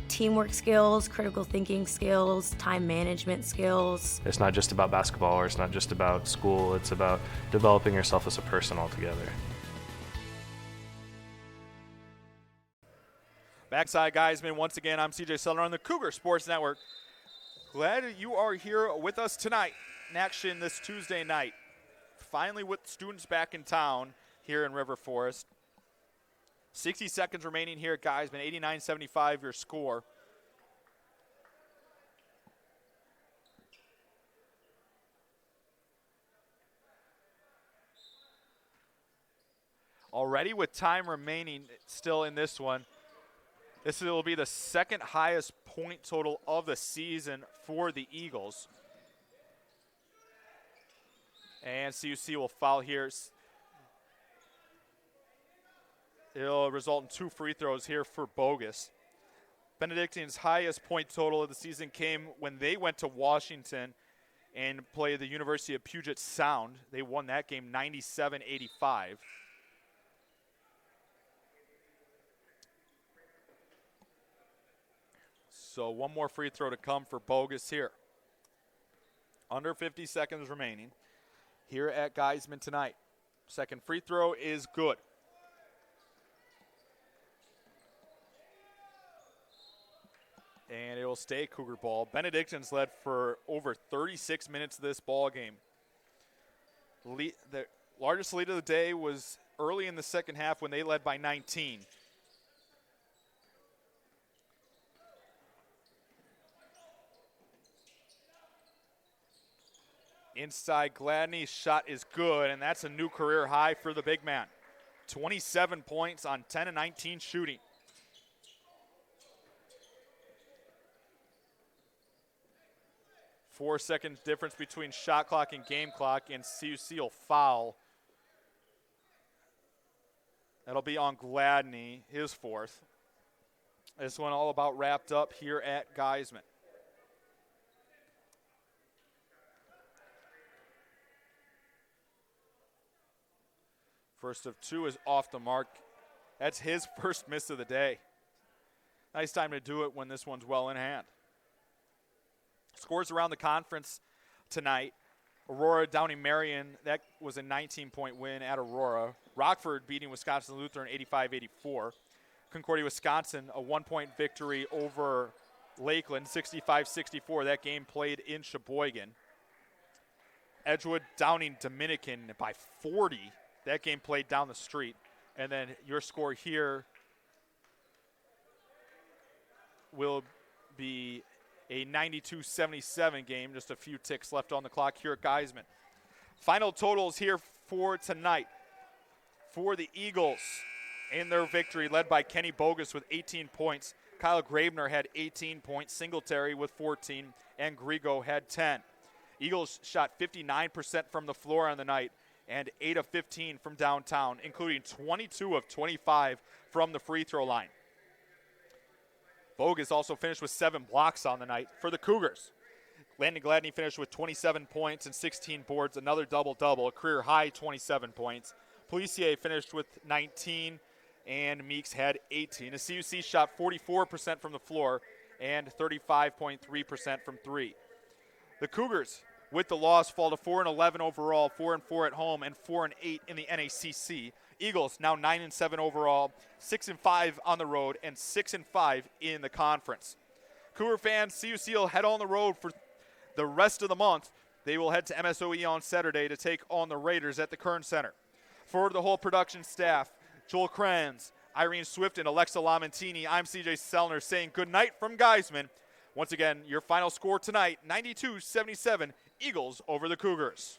teamwork skills, critical thinking skills, time management skills. It's not just about basketball, or it's not just about school. It's about developing yourself as a person altogether. Backside Geisman, once again, I'm CJ Sellner on the Cougar Sports Network. Glad you are here with us tonight in action this Tuesday night. Finally with students back in town here in River Forest. 60 seconds remaining here at Geisman, 89-75 your score. Already with time remaining still in this one, this will be the second highest point total of the season for the Eagles. And CUC will foul here. It'll result in 2 free throws here for Bogus. Benedictine's highest point total of the season came when they went to Washington and played the University of Puget Sound. They won that game 97-85. So 1 more free throw to come for Bogus here. Under 50 seconds remaining here at Geisman tonight. Second free throw is good. And it will stay Cougar ball. Benedictine's led for over 36 minutes of this ball game. The largest lead of the day was early in the second half when they led by 19. Inside, Gladney's shot is good, and that's a new career high for the big man. 27 points on 10 and 19 shooting. Four-second difference between shot clock and game clock, and CUC will foul. That'll be on Gladney, his fourth. This one all about wrapped up here at Geisman. First of two is off the mark. That's his first miss of the day. Nice time to do it when this one's well in hand. Scores around the conference tonight. Aurora downing Marion. That was a 19-point win at Aurora. Rockford beating Wisconsin Lutheran 85-84. Concordia, Wisconsin, a 1-point victory over Lakeland, 65-64. That game played in Sheboygan. Edgewood downing Dominican by 40. That game played down the street. And then your score here will be a 92-77 game, just a few ticks left on the clock here at Geisman. Final totals here for tonight. For the Eagles in their victory, led by Kenny Bogus with 18 points. Kyle Gravener had 18 points, Singletary with 14, and Grigo had 10. Eagles shot 59% from the floor on the night and 8 of 15 from downtown, including 22 of 25 from the free throw line. Bogus also finished with 7 blocks on the night for the Cougars. Landon Gladney finished with 27 points and 16 boards, another double-double, a career-high 27 points. Policier finished with 19, and Meeks had 18. The CUC shot 44% from the floor and 35.3% from three. The Cougars, with the loss, fall to 4-11 overall, 4-4 at home, and 4-8 in the NACC. Eagles now 9-7 overall, 6-5 on the road, and 6-5 in the conference. Cougar fans, CUC will head on the road for the rest of the month. They will head to MSOE on Saturday to take on the Raiders at the Kern Center. For the whole production staff, Joel Kranz, Irene Swift, and Alexa Lamentini, I'm CJ Sellner saying good night from Geisman. Once again, your final score tonight, 92-77, Eagles over the Cougars.